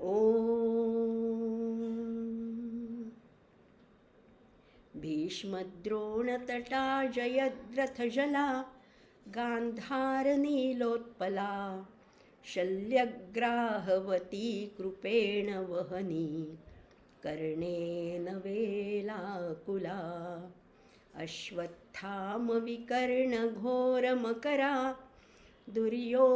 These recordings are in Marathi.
ॐ भीष्मद्रोणतटा जयद्रथजला गान्धारनीलोत्पला शल्यग्राहवती कृपेण वहनी कर्णेन वेलाकुला अश्वत्थामविकर्णघोरमकरा दुर्योधनावर्तिनी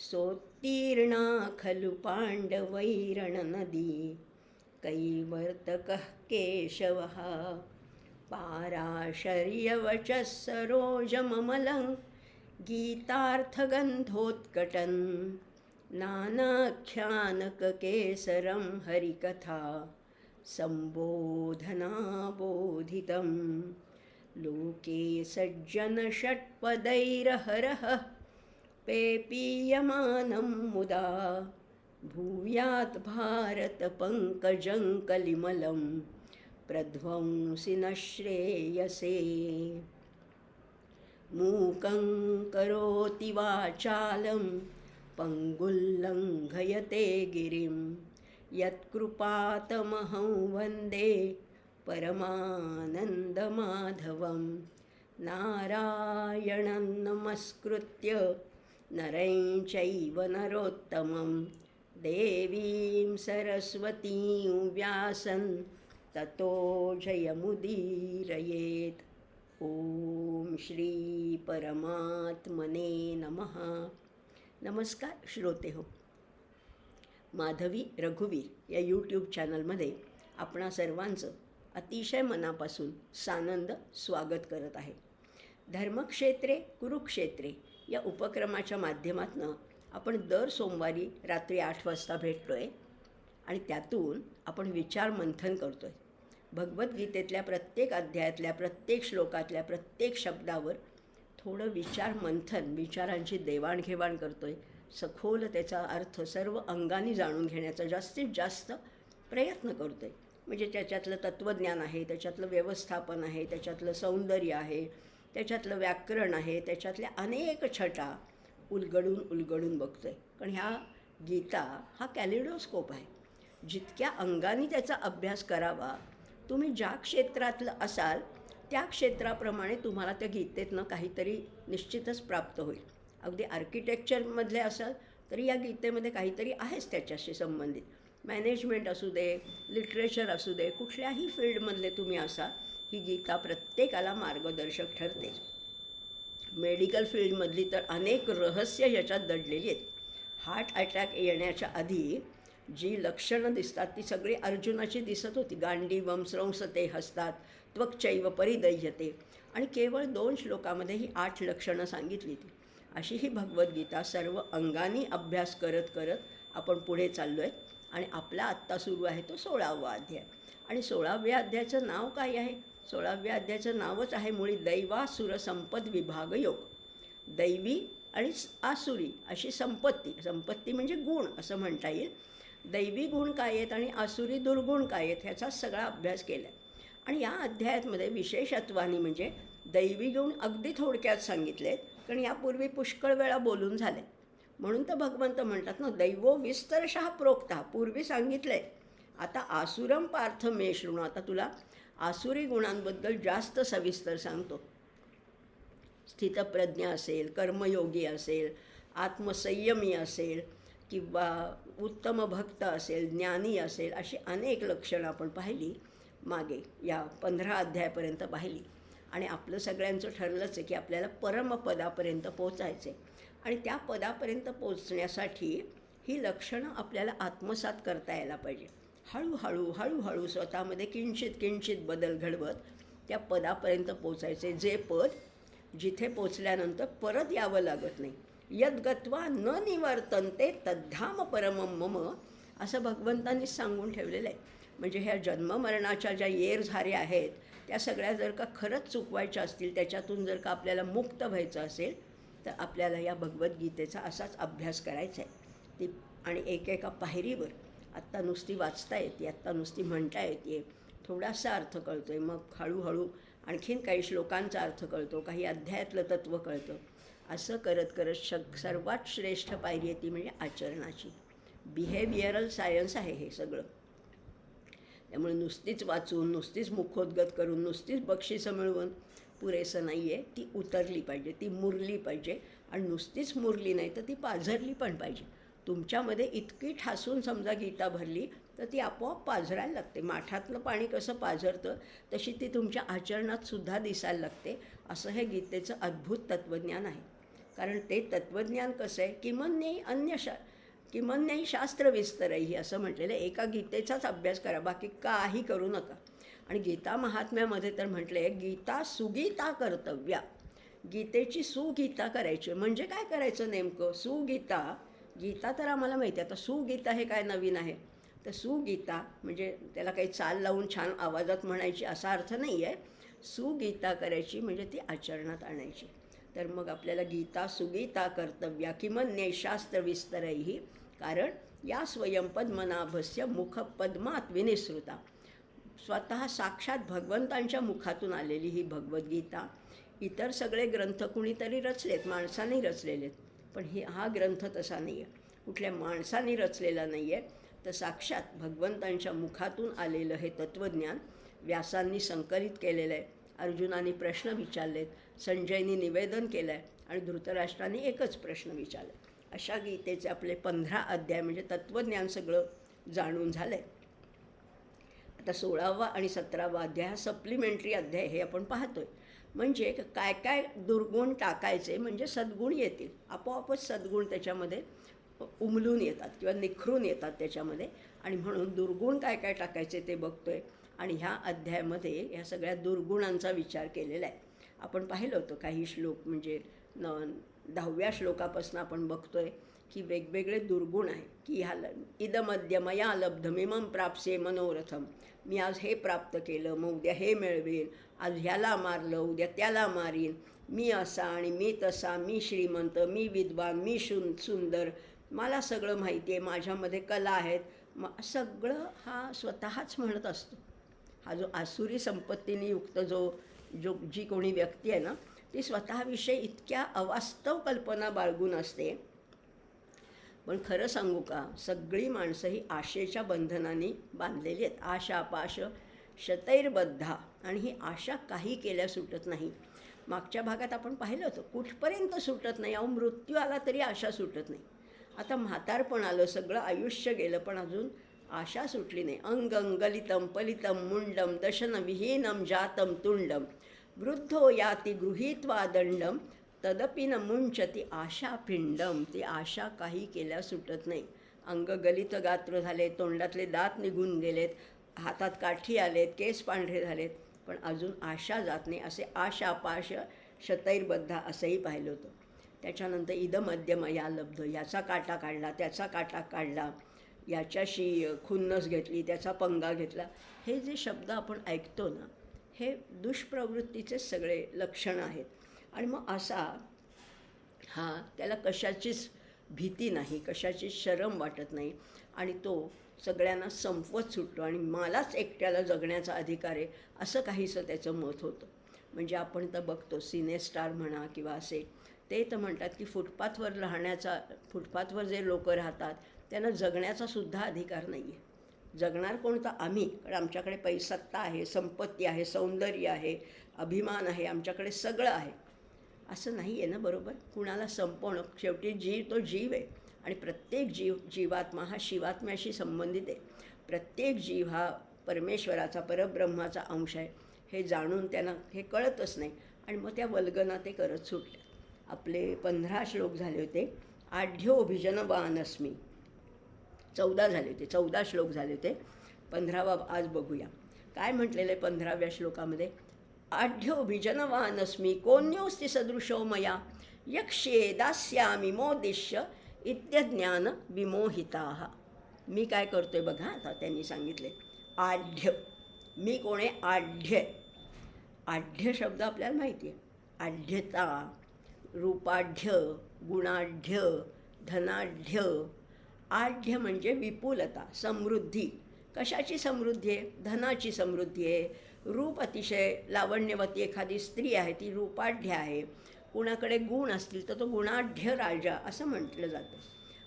सोत्तीर्णा खलु पाण्डवैरणनदी कैवर्तकः केशवः पाराशर्यवचः सरोजममलं गीतार्थगन्धोत्कटन् नानाख्यानककेसरं हरिकथा सम्बोधनाबोधितं लोके सज्जनषट्पदैरहरः पेपीयमानं मुदा भूयात् भारतपङ्कजं कलिमलं प्रध्वंसि न श्रेयसे मूकं करोति वाचालं पङ्गुल्लङ्घयते गिरिं यत्कृपातमहं वन्दे परमानन्दमाधवं नारायणं नमस्कृत्य नरं चैव नरोत्तमं देवीं सरस्वतीं व्यासं ततो जयमुदीरयेत्। ॐ श्री परमात्मने नमः। नमस्कार श्रोते हो, माधवी रघुवीर या यूट्यूब चॅनलमध्ये आपणा सर्वांचं अतिशय मनापासून सानंद स्वागत करत आहे। धर्मक्षेत्रे कुरुक्षेत्रे या उपक्रमाच्या माध्यमातून आपण दर सोमवारी रात्री 8 वाजता भेटतो आहे आणि त्यातून आपण विचार मंथन करतो आहे। भगवद्गीतेतल्या प्रत्येक अध्यायातल्या प्रत्येक श्लोकातल्या प्रत्येक शब्दावर थोडं विचार मंथन, विचारांची देवाणघेवाण करतो आहे। सखोल त्याचा अर्थ सर्व अंगाने जाणून घेण्याचा जास्तीत जास्त प्रयत्न करतो आहे। म्हणजे त्याच्यातलं तत्त्वज्ञान आहे, त्याच्यातलं व्यवस्थापन आहे, त्याच्यातलं सौंदर्य आहे, त्याच्यातलं व्याकरण आहे, त्याच्यातल्या अनेक छटा उलगडून बघतो आहे। कारण ह्या गीता हा कॅलिडोस्कोप आहे। जितक्या अंगाने त्याचा अभ्यास करावा, तुम्ही ज्या क्षेत्रातलं असाल त्या क्षेत्राप्रमाणे तुम्हाला त्या गीतेतनं काहीतरी निश्चितच प्राप्त होईल। अगदी आर्किटेक्चरमधले असाल तरी या गीतेमध्ये काहीतरी आहेच त्याच्याशी संबंधित। मॅनेजमेंट असू दे, लिटरेचर असू दे, कुठल्याही फील्डमधले तुम्ही असा, ही गीता प्रत्येकाला मार्गदर्शक ठरते। मेडिकल फील्डमधली तर अनेक रहस्य याच्यात दडलेली आहेत। हार्ट अटॅक येण्याच्या आधी जी लक्षणं दिसतात ती सगळी अर्जुनाची दिसत होती। गांडीवं स्रंसते हस्तात त्वक्चैव परिदह्यते, आणि केवळ 2 श्लोकामध्ये ही 8 लक्षणं सांगितली ती। अशी ही भगवद्गीता सर्व अंगाने अभ्यास करत करत आपण पुढे चाललो आहे। आणि आपला आत्ता सुरू आहे तो 16वा अध्याय। आणि 16व्या अध्यायाचं नाव काय आहे? 16व्या अध्यायाचं नावच आहे मुळी दैवासुर संपद विभाग योग। दैवी आणि आसुरी अशी संपत्ती म्हणजे गुण असं म्हणता येईल। दैवी गुण काय आहेत आणि आसुरी दुर्गुण काय आहेत ह्याचा सगळा अभ्यास केला आहे। आणि या अध्यायामध्ये विशेषत्वाने म्हणजे दैवी गुण अगदी थोडक्यात सांगितले आहेत, कारण यापूर्वी पुष्कळ वेळा बोलून झाले। म्हणून तर भगवंत म्हणतात ना, दैवो विस्तरशः प्रोक्ता, पूर्वी सांगितलं आहे। आता आसुरम पार्थ मे शृणु, आता तुला आसुरी गुणांबद्दल जास्त सविस्तर सांगतो। स्थितप्रज्ञ असेल, कर्मयोगी असेल, आत्मसंयमी असेल किंवा उत्तम भक्त असेल, ज्ञानी असेल, अशी अनेक लक्षणं आपण पाहिली मागे या 15 अध्यायापर्यंत पाहिली। आणि आपलं सगळ्यांचं ठरलंच आहे की आपल्याला परमपदापर्यंत पोचायचं आहे। आणि त्या पदापर्यंत पोचण्यासाठी ही लक्षणं आपल्याला आत्मसात करता यायला पाहिजे। हळूहळू स्वतःमध्ये किंचित बदल घडवत त्या पदापर्यंत पोचायचे, जे पद जिथे पोचल्यानंतर परत यावं लागत नाही। यद्गत्वा न निवर्तन्ते तद्धाम परमं मम, असं भगवंतांनीच सांगून ठेवलेलं आहे। म्हणजे ह्या जन्ममरणाच्या ज्या येरझाऱ्या आहेत त्या सगळ्या जर का खरंच चुकवायच्या असतील, त्याच्यातून जर का आपल्याला मुक्त व्हायचं असेल, तर आपल्याला या भगवद्गीतेचा असाच अभ्यास करायचा आहे। ती आणि एकेका पायरीवर आत्ता नुसती वाचता येते, आत्ता नुसती म्हणता येते, थोडासा अर्थ कळतो आहे, मग हळूहळू आणखीन काही श्लोकांचा अर्थ कळतो, काही अध्यायातलं तत्त्व कळतं, असं करत करत सर्वात श्रेष्ठ पायरी आहे ती म्हणजे आचरणाची. बिहेवियरल सायन्स आहे हे सगळं. त्यामुळे नुसतीच वाचून, नुसतीच मुखोद्गत करून, नुसतीच बक्षिसं मिळवून पुरेसं नाही आहे. ती उतरली पाहिजे, ती मुरली पाहिजे. आणि नुसतीच मुरली नाही तर ती पाझरली पण पाहिजे. तुमच्यामध्ये इतकी ठासून समजा गीता भरली तर ती आपोआप पाझरायला लागते. माठातलं पाणी कसं पाझरतं तशी ती तुमच्या आचरणात सुद्धा दिसायला लागते. असं हे गीतेचं अद्भुत तत्त्वज्ञान आहे. कारण ते तत्त्वज्ञान कसं आहे, किमन्यही शास्त्रविस्तरही असं म्हटलेलं आहे. एका गीतेचाच अभ्यास करा, बाकी काही करू नका. आणि गीता महात्म्यामध्ये तर म्हटलं आहे, गीता सुगीता कर्तव्या. गीतेची सुगीता करायची. म्हणजे काय करायचं नेमकं? सुगीता, गीता तर आम्हाला माहिती आहे. आता सुगीता हे काय नवीन आहे? तर सुगीता म्हणजे त्याला काही चाल लावून छान आवाजात म्हणायची असा अर्थ नाही आहे. सुगीता करायची म्हणजे ती आचरणात आणायची. तर मग आपल्याला गीता सुगीता कर्तव्या किमन्ये शास्त्रविस्तरैः. कारण या स्वयंपद्मनाभस्य मुखपद्मात विनिसृता. स्वतः साक्षात भगवंतांच्या मुखातून आलेली ही भगवद्गीता. इतर सगळे ग्रंथ कुणीतरी रचलेत, माणसांनी रचलेले आहेत. पण हा ग्रंथ तसा नाही आहे, कुठल्या माणसांनी रचलेला नाही आहे. तर साक्षात भगवंतांच्या मुखातून आलेलं हे तत्त्वज्ञान व्यासांनी संकलित केलेलं आहे. अर्जुनाने प्रश्न विचारलेत, संजयनी निवेदन केलं आहे आणि धृतराष्ट्राने एकच प्रश्न विचारला. अशा गीतेचे आपले 15 अध्याय म्हणजे तत्त्वज्ञान सगळं जाणून झालं आहे. आता 16वा आणि 17वा अध्याय हा सप्लिमेंटरी अध्याय हे आपण पाहतोय. म्हणजे काय काय दुर्गुण टाकायचे म्हणजे सद्गुण येतील. आपोआपच सद्गुण त्याच्यामध्ये उमलून येतात किंवा निखरून येतात त्याच्यामध्ये. आणि म्हणून दुर्गुण काय काय टाकायचे ते बघतोय. आणि ह्या अध्यायामध्ये ह्या सगळ्या दुर्गुणांचा विचार केलेला आहे. आपण पाहिलं होतं काही श्लोक, म्हणजे 10व्या श्लोकापासून आपण बघतोय की वेगवेगळे दुर्गुण आहे. की इदमद्य मया लब्धमिमं प्राप्स्ये मनोरथम. मी आज हे प्राप्त केलं, मग उद्या हे मिळवेल. आज ह्याला मारलं, उद्या त्याला मारीन. मी असा आणि मी तसा, मी श्रीमंत, मी विद्वान, मी सुंदर, मला सगळं माहिती आहे, माझ्यामध्ये कला आहेत. सगळं हा स्वतःच म्हणत असतो. हा जो आसुरी संपत्तीने युक्त जी कोणी व्यक्ती आहे ना, ती स्वतःविषयी इतक्या अवास्तव कल्पना बाळगून असते. पण खरं सांगू का, सगळी माणसं ही आशेच्या बंधनाने बांधलेली आहेत. आशा पाश शतैर्बद्धा. आणि ही आशा काही केल्या सुटत नाही. मागच्या भागात आपण पाहिलं होतं कुठपर्यंत सुटत नाही. अहो, मृत्यू आला तरी आशा सुटत नाही. आता म्हातारपण आलं, सगळं आयुष्य गेलं, पण अजून आशा सुटली नाही. अंगलितम पलितम मुंडम दशन विहीनम जातम तुंडम वृद्धो याती गृहीत्वा दंडम तदपि न मुंचती आशा पिंडम. ती आशा काही केल्या सुटत नाही. अंग गलित गात्र झाले, तोंडातले दात निघून गेलेत, हातात काठी आलेत, केस पांढरे झालेत, पण अजून आशा जात नाही. असे आशापाश शतैर्बद्धा असंही पाहिलं होतं. त्याच्यानंतर इदमद्य मया लब्ध. याचा काटा काढला, त्याचा काटा काढला, याच्याशी खुन्नस घेतली, त्याचा पंगा घेतला. हे जे शब्द आपण ऐकतो ना, हे दुष्प्रवृत्तीचेच सगळे लक्षणं आहेत. आणि मग असा त्याला कशाचीच भीती नाही, कशाची शरम वाटत नाही. आणि तो सगळ्यांना संपवत सुटतो आणि मलाच एकट्याला जगण्याचा अधिकार आहे असं काहीसं त्याचं मत होतं. म्हणजे आपण तर बघतो सिनेस्टार म्हणा किंवा असे, ते तर म्हणतात की फुटपाथवर जे लोक राहतात त्यांना जगण्याचा सुद्धा अधिकार नाही आहे. जगणार कोणतं? आम्ही. कारण आमच्याकडे सत्ता आहे, संपत्ती आहे, सौंदर्य आहे, अभिमान आहे, आमच्याकडे सगळं आहे. असं नाही आहे ना, बरोबर? कुणाला संपवणं, शेवटी जीव तो जीव आहे. आणि प्रत्येक जीवात्मा हा शिवात्म्याशी संबंधित आहे. प्रत्येक जीव हा परमेश्वराचा, परब्रह्माचा अंश आहे. हे जाणून त्यांना हे कळतच नाही. आणि मग त्या वल्गना ते करत सुटले. आपले 15 श्लोक झाले होते. आढ्योभिजनवानस्मी 14 झाले होते, 14 श्लोक झाले होते. 15वा आज बघूया. काय म्हटलेलं आहे 15व्या श्लोकामध्ये? आढ्योभिजनवानस्मी कोन्योस्ति सदृशो मया यक्ष्ये दास्यामि मोदिष्य इत्यज्ञान विमोहिताः. मी काय करतोय बघा. आता त्यांनी सांगितले आढ्य. मी कोण आहे? आढ्य. आढ्य शब्द आपल्याला माहिती आहे. आढ्यता, रूपाढ्य, गुणाढ्य, धनाढ्य. आढ्य म्हणजे विपुलता, समृद्धी. कशाची समृद्धी आहे? धनाची समृद्धी आहे. रूप अतिशय लावण्यवती एखादी स्त्री आहे ती रूपाढ्य आहे. कुणाकडे गुण असतील तर तो गुणाढ्य राजा असं म्हटलं जातं.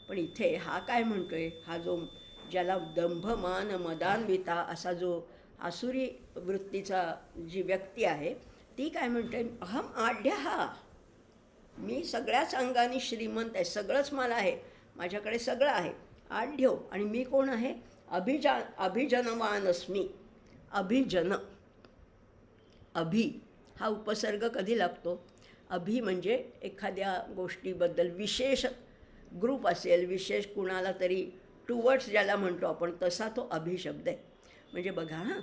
पण इथे हा काय म्हणतोय, हा जो ज्याला दंभ मान मदान्विता असा जो आसुरी वृत्तीचा जी व्यक्ती आहे ती काय म्हणते, अहम आढ्य हा, मी सगळ्याच अंगाने श्रीमंत आहे, सगळंच मला आहे, माझ्याकडे सगळं आहे, आढ्यो. आणि मी कोण आहे, अभिजनवान अस्मी. अभिजन, अभि हा उपसर्ग कधी लागतो, अभि म्हणजे एखाद्या गोष्टीबद्दल विशेष ग्रुप असेल, विशेष कुणाला तरी टुवर्ड्स ज्याला म्हणतो आपण, तसा तो अभिशब्द आहे. म्हणजे बघा हां,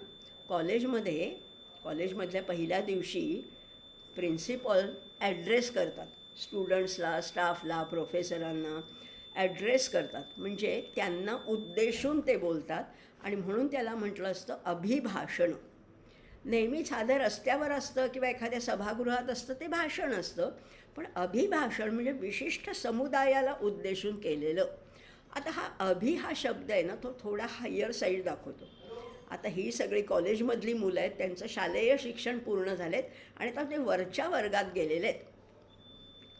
कॉलेजमधल्या पहिल्या दिवशी प्रिन्सिपल ॲड्रेस करतात स्टुडंट्सला, स्टाफला, प्रोफेसरांना ॲड्रेस करतात, म्हणजे त्यांना उद्देशून ते बोलतात. आणि म्हणून त्याला म्हटलं असतं अभिभाषण. नेहमी साधं रस्त्यावर असतं किंवा एखाद्या सभागृहात असतं ते भाषण असतं, पण अभिभाषण म्हणजे विशिष्ट समुदायाला उद्देशून केलेलं. आता हा शब्द आहे ना, तो थोडा हायर साईड दाखवतो. आता ही सगळी कॉलेजमधली मुलं आहेत, त्यांचं शालेय शिक्षण पूर्ण झालेत आणि आता ते वरच्या वर्गात गेलेले आहेत,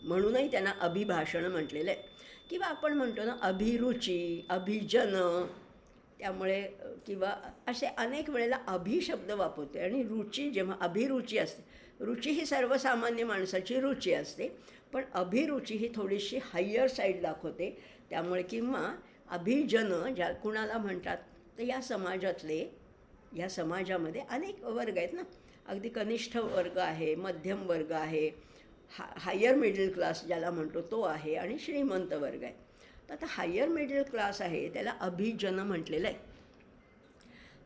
म्हणूनही त्यांना अभिभाषण म्हटलेलं आहे. किंवा आपण म्हणतो ना अभिरुची, अभिजन, त्यामुळे किंवा असे अनेक वेळेला अभिशब्द वापरते. आणि रुची, जेव्हा अभिरुची असते, रुची ही सर्वसामान्य माणसाची रुची असते, पण अभिरुची ही थोडीशी हायर साईड दाखवते. त्यामुळे किंवा अभिजन ज्या कुणाला म्हणतात, तर या समाजामध्ये अनेक वर्ग आहेत ना, अगदी कनिष्ठ वर्ग आहे, मध्यम वर्ग आहे, हायर मिडल क्लास ज्याला म्हणतो तो आहे, आणि श्रीमंत वर्ग आहे. तर आता हायर मिडल क्लास आहे त्याला अभिजन म्हटलेलं आहे.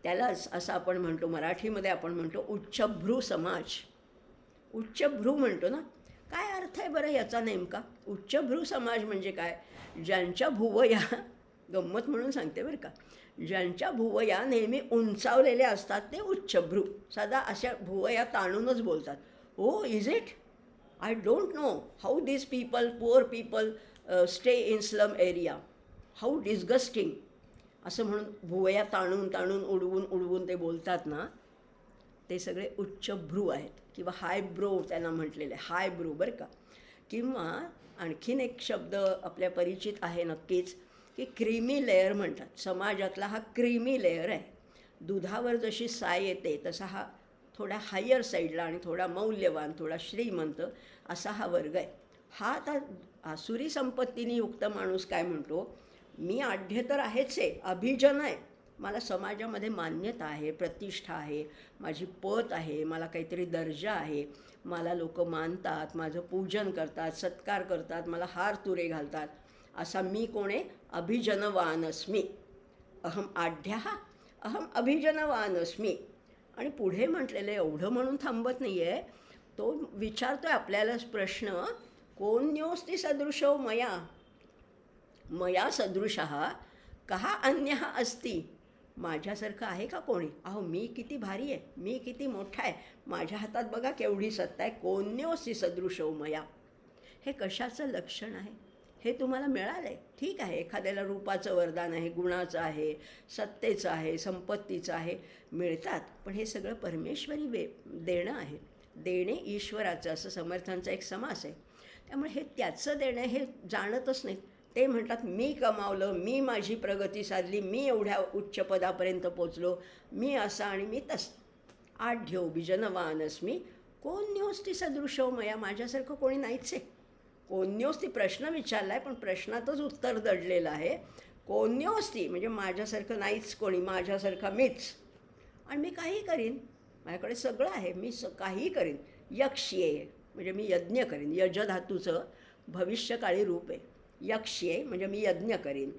त्यालाच असं आपण म्हणतो, मराठीमध्ये आपण म्हणतो उच्चभ्रू समाज. उच्चभ्रू म्हणतो ना, काय अर्थ आहे बरं याचा नेमका? उच्चभ्रू समाज म्हणजे काय, ज्यांच्या भुवया, गंमत म्हणून सांगते बरं का, ज्यांच्या भुवया नेहमी उंचावलेल्या असतात ते उच्चभ्रू. साधा अशा भुवया ताणूनच बोलतात. Oh is it, I don't know how this people, poor people stay in slum area, how disgusting, असं म्हणून भुवया ताणून ताणून उडवून ते बोलतात ना, ते सगळे उच्चभ्रू आहेत. किंवा हायब्रो त्यांना म्हटलेलं आहे, हायब्रो बरं का. किंवा आणखीन एक शब्द आपल्या परिचित आहे नक्कीच, की क्रीमी लेअर म्हणतात. समाजातला हा क्रीमी लेअर आहे. दुधावर जशी साय येते तसा हा थोडा हायर साईडला आणि थोडा मौल्यवान, थोडा श्रीमंत असा हा वर्ग आहे. हा आता आसुरी संपत्तीने युक्त माणूस काय म्हणतो, मी आढ्य तर आहेच आहे, अभिजन आहे, मला समाजामध्ये मान्यता आहे, प्रतिष्ठा आहे, माझी पत आहे, मला काहीतरी दर्जा आहे, मला लोक मानतात, माझं पूजन करतात, सत्कार करतात, मला हार तुरे घालतात, असा मी कोण आहे, अभिजनवान अस्मी. अहम आढ्य अहम अभिजनवान अस्मी. आणि पुढे म्हटलेलं एवढं म्हणून थांबत नाही आहे, तो विचारतोय आपल्यालाच प्रश्न, कोन्योस्ति सदृशो मया, मया सदृशः कहा अन्यः अस्ति, माझ्यासारखं आहे का कोणी? अहो मी किती भारी आहे, मी किती मोठा आहे, माझ्या हातात बघा केवढी सत्ता आहे, कोन्योस्ति सदृशो मया. हे कशाचं लक्षण आहे? हे तुम्हाला मिळालं आहे, ठीक आहे, एखाद्याला रूपाचं वरदान आहे, गुणाचं आहे, सत्तेचं आहे, संपत्तीचं आहे, मिळतात. पण हे सगळं परमेश्वरी देणं आहे. देणे ईश्वराचं, असं समर्थांचा एक समास आहे. त्यामुळे हे त्याचं देणं हे जाणतच नाहीत. ते म्हणतात मी कमावलं, मी माझी प्रगती साधली, मी एवढ्या उच्च पदापर्यंत पोचलो, मी असा आणि मी तसं. आढ्यो बिजनवान अस्मी, कोन्योस्ति सदृशो मया, माझ्यासारखं कोणी नाहीच आहे. कोन्योस्ति प्रश्न विचारला आहे, पण प्रश्नातच उत्तर दडलेलं आहे. कोन्योस्ति म्हणजे माझ्यासारखं नाहीच कोणी, माझ्यासारखा मीच, आणि मी काही करीन, माझ्याकडे सगळं आहे, मी काहीही करीन. यक्ष्ये म्हणजे मी यज्ञ करीन, यज धातूचं भविष्यकाळी रूप आहे. यक्ष्ये म्हणजे मी यज्ञ करीन.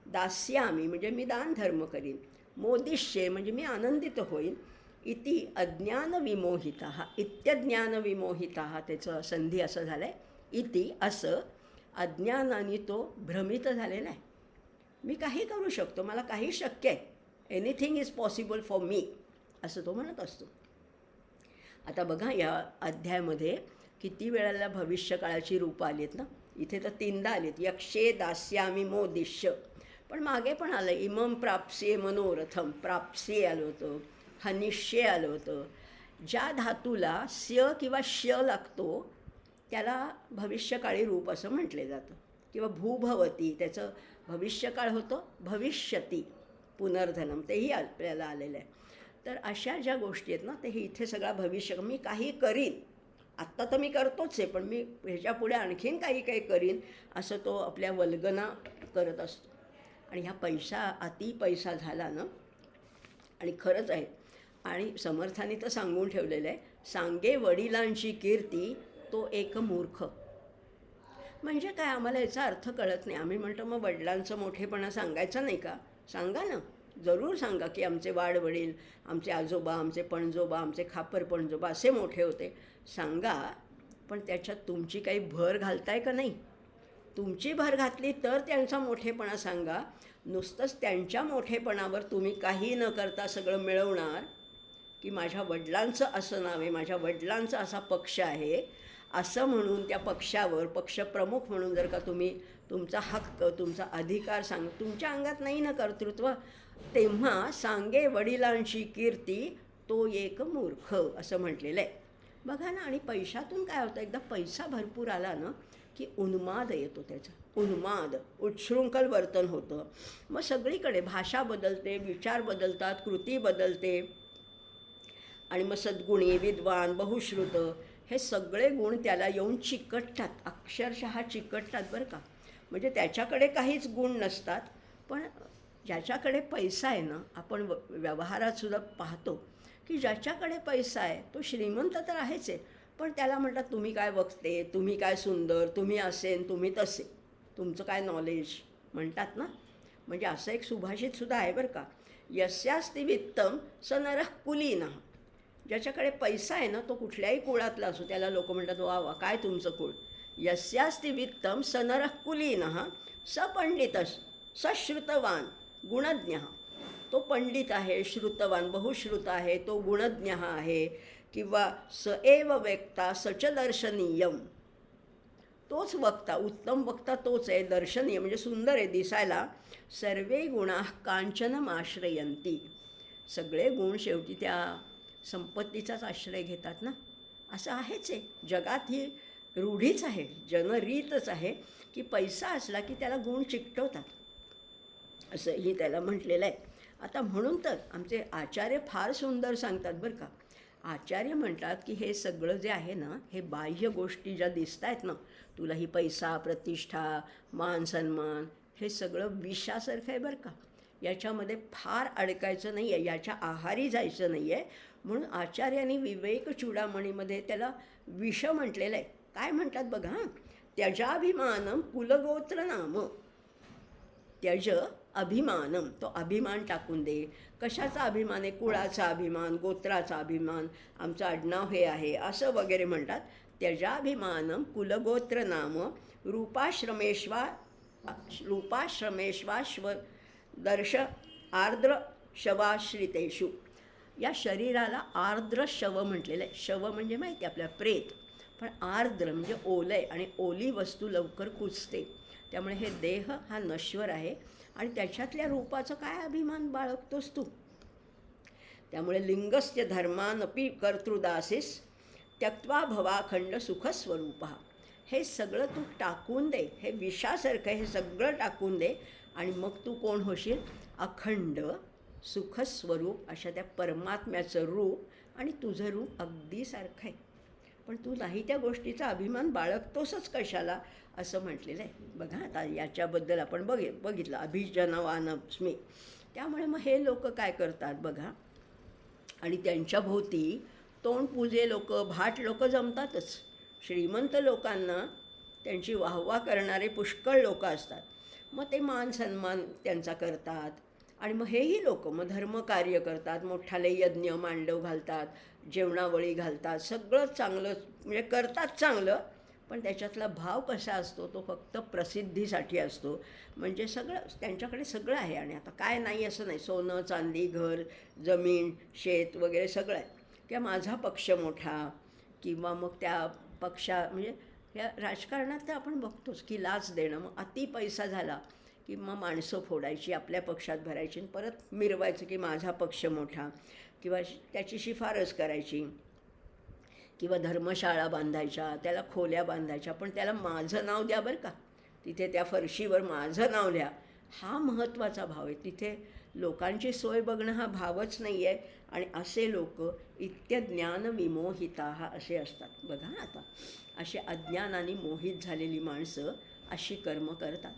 दास्यामी म्हणजे मी दानधर्म करीन. मोदिष्ये म्हणजे मी आनंदित होईन. इति अज्ञानविमोहितः, इत्यज्ञानविमोहितः, त्याचं संधी असं झालं आहे. इति असं अज्ञानाने तो भ्रमित झालेला आहे. मी काही करू शकतो, मला काही शक्य आहे, anything is possible for me, असं तो म्हणत असतो. आता बघा या अध्यायामध्ये किती वेळेला भविष्यकाळाची रूपं आली आहेत ना. इथे तर 3दा आलीत. यक्षे दास्यामी मोदिष्य, पण मागे पण आलं इमम प्राप्स्ये मनोरथम, प्राप्स्ये आलं होतं, हनिष्ये आलं होतं. ज्या धातूला स्य किंवा श लागतो त्याला भविष्यकाळी रूप असं म्हटले जातं किंवा भूभवती त्याचं भविष्यकाळ होतं, भविष्यती पुनर्धनम तेही आपल्याला आलेलं आहे. तर अशा ज्या गोष्टी आहेत ना, ते इथे सगळा भविष्य मी काही करीन, आत्ता तर मी करतोच आहे, पण मी ह्याच्यापुढे आणखीन काही काही करीन असं तो आपल्या वल्गना करत असतो. आणि ह्या अति पैसा झाला ना, आणि खरंच आहे. आणि समर्थांनी तर सांगून ठेवलेलं आहे, सांगे वडिलांची कीर्ती तो एक मूर्ख. म्हणजे काय, आम्हाला याचा अर्थ कळत नाही. आम्ही म्हणतो मग वडिलांचं मोठेपणा सांगायचं नाही का? सांगा ना, जरूर सांगा की आमचे वाडवडील, आमचे आजोबा, आमचे पणजोबा, आमचे खापर पणजोबा असे मोठे होते. सांगा, पण त्याच्यात तुमची काही भर घालताय का नाही? तुमची भर घातली तर त्यांचा मोठेपणा सांगा. नुसतंच त्यांच्या मोठेपणावर तुम्ही काही न करता सगळं मिळवणार की माझ्या वडिलांचं असं नाव आहे, माझ्या वडिलांचा असा पक्ष आहे असं म्हणून त्या पक्षावर पक्षप्रमुख म्हणून जर का तुम्ही तुमचा हक्क, तुमचा अधिकार तुमच्या अंगात नाही ना कर्तृत्व, तेव्हा सांगे वडिलांची कीर्ती तो एक मूर्ख असं म्हटलेलं आहे. बघा ना, आणि पैशातून काय होतं, एकदा पैसा भरपूर आला ना की उन्माद येतो, त्याचा उन्माद, उच्छृंखल वर्तन होतं. मग सगळीकडे भाषा बदलते, विचार बदलतात, कृती बदलते. आणि मग सद्गुणी, विद्वान, बहुश्रुत हे सगळे गुण त्याला येऊन चिकटतात, अक्षरशः चिकटतात बरं का. म्हणजे त्याच्याकडे काहीच गुण नसतात, पण ज्याच्याकडे पैसा आहे ना, आपण व्यवहारात सुद्धा पाहतो की ज्याच्याकडे पैसा आहे तो श्रीमंत तर आहेच आहे, पण त्याला म्हणतात तुम्ही काय बघते, तुम्ही काय सुंदर, तुम्ही असेन, तुम्ही तसे, तुमचं काय नॉलेज म्हणतात ना. म्हणजे असं एक सुभाषितसुद्धा आहे बरं का, यस्यास्ति वित्तम स नरः कुलीनः. ज्याच्याकडे पैसा आहे ना, तो कुठल्याही कुळातला असो, त्याला लोक म्हणतात वा वा काय तुमचं कुळ. यस्यास्ति वित्तम स नरः कुलीनः स पंडितः स श्रुतवान गुणज्ञ. तो पंडित आहे, श्रुतवान, बहुश्रुत आहे, तो गुणज्ञ आहे. किंवा स एव वेक्ता सच दर्शनीयम, तोच वक्ता, उत्तम वक्ता तोच आहे, दर्शनीय म्हणजे सुंदर आहे दिसायला. सर्वे गुणा कांचनम आश्रयंती, सगळे गुण शेवटी त्या संपत्तीचाच आश्रय घेतात ना, असं आहेच आहे. जगात ही रूढीच आहे, जनरीतच आहे की पैसा असला की त्याला गुण चिकटवतात, असंही त्याला म्हटलेलं आहे. आता म्हणून तर आमचे आचार्य फार सुंदर सांगतात बरं का. आचार्य म्हणतात की हे सगळं जे आहे ना, हे बाह्य गोष्टी ज्या दिसत आहेत ना, तुला ही पैसा, प्रतिष्ठा, मान सन्मान, हे सगळं विषासारखं आहे बरं का. याच्यामध्ये फार अडकायचं नाही आहे, याच्या आहारी जायचं नाही आहे. म्हणून आचार्यांनी विवेक चूडामणीमध्ये त्याला विष म्हटलेलं आहे. काय म्हणतात बघा, त्यजाभिमानम कुलगोत्र नाम, त्यज अभिमानम, तो अभिमान टाकून दे. कशाचा अभिमान आहे? कुळाचा अभिमान, गोत्राचा अभिमान, आमचं आडनाव हे आहे असं वगैरे म्हणतात. त्यजाभिमानम कुलगोत्र नाम रूपाश्रमेश्वाश्व दर्श आर्द्र शवाश्रितेषु. या शरीराला आर्द्र शव म्हटलेलं आहे. शव म्हणजे माहिती आहे आपल्या प्रेत, पण आर्द्र म्हणजे ओलय, आणि ओली वस्तू लवकर कुचते. त्यामुळे हे देह हा नश्वर आहे आणि त्याच्यातल्या रूपाचं काय अभिमान बाळगतोस तू. त्यामुळे लिंगस्य धर्मानपि कर्तृदासीस त्यक्त्वा भवाखंड सुखस्वरूप, हे सगळं तू टाकून दे. हे विषासारखं हे सगळं टाकून दे आणि मग तू कोण होशील? अखंड सुखस्वरूप, अशा त्या परमात्म्याचं रूप. आणि तुझं रूप अगदी सारखं आहे, पण तू नाही त्या गोष्टीचा अभिमान बाळगतोसच कशाला, असं म्हटलेलं आहे. बघा आता याच्याबद्दल आपण बघितलं अभिजनवानस्मी. त्यामुळे मग हे लोक काय करतात बघा, आणि त्यांच्या भोवती तोंडपुजे लोक, भाट लोक जमतातच. श्रीमंत लोकांना त्यांची वाहवा करणारे पुष्कळ लोक असतात. मग ते मान सन्मान त्यांचा करतात. आणि मग हेही लोक मग धर्मकार्य करतात, मोठाले यज्ञ मांडव घालतात, जेवणावळी घालतात, सगळं चांगलं म्हणजे करतात चांगलं. पण त्याच्यातला भाव कसा असतो, तो फक्त प्रसिद्धीसाठी असतो. म्हणजे सगळं त्यांच्याकडे सगळं आहे, आणि आता काय नाही असं नाही, सोनं चांदी घर जमीन शेत वगैरे सगळं आहे. किंवा माझा पक्ष मोठा, किंवा मग त्या म्हणजे या राजकारणात तर आपण बघतोच की लाच देणं. मग अति पैसा झाला की मग माणसं फोडायची, आपल्या पक्षात भरायची, परत मिरवायचं की माझा पक्ष मोठा, किंवा त्याची शिफारस करायची. किंवा धर्मशाळा बांधायच्या, त्याला खोल्या बांधायच्या, पण त्याला माझं नाव द्या बरं का, तिथे त्या फरशीवर माझं नाव लिहा, हा महत्त्वाचा भाव आहे. तिथे लोकांची सोय बघणं हा भावच नाही आहे. आणि असे लोक इत्यज्ञानविमोहिता असे असतात. बघा आता अशी अज्ञानाने मोहित झालेली माणसं अशी कर्म करतात.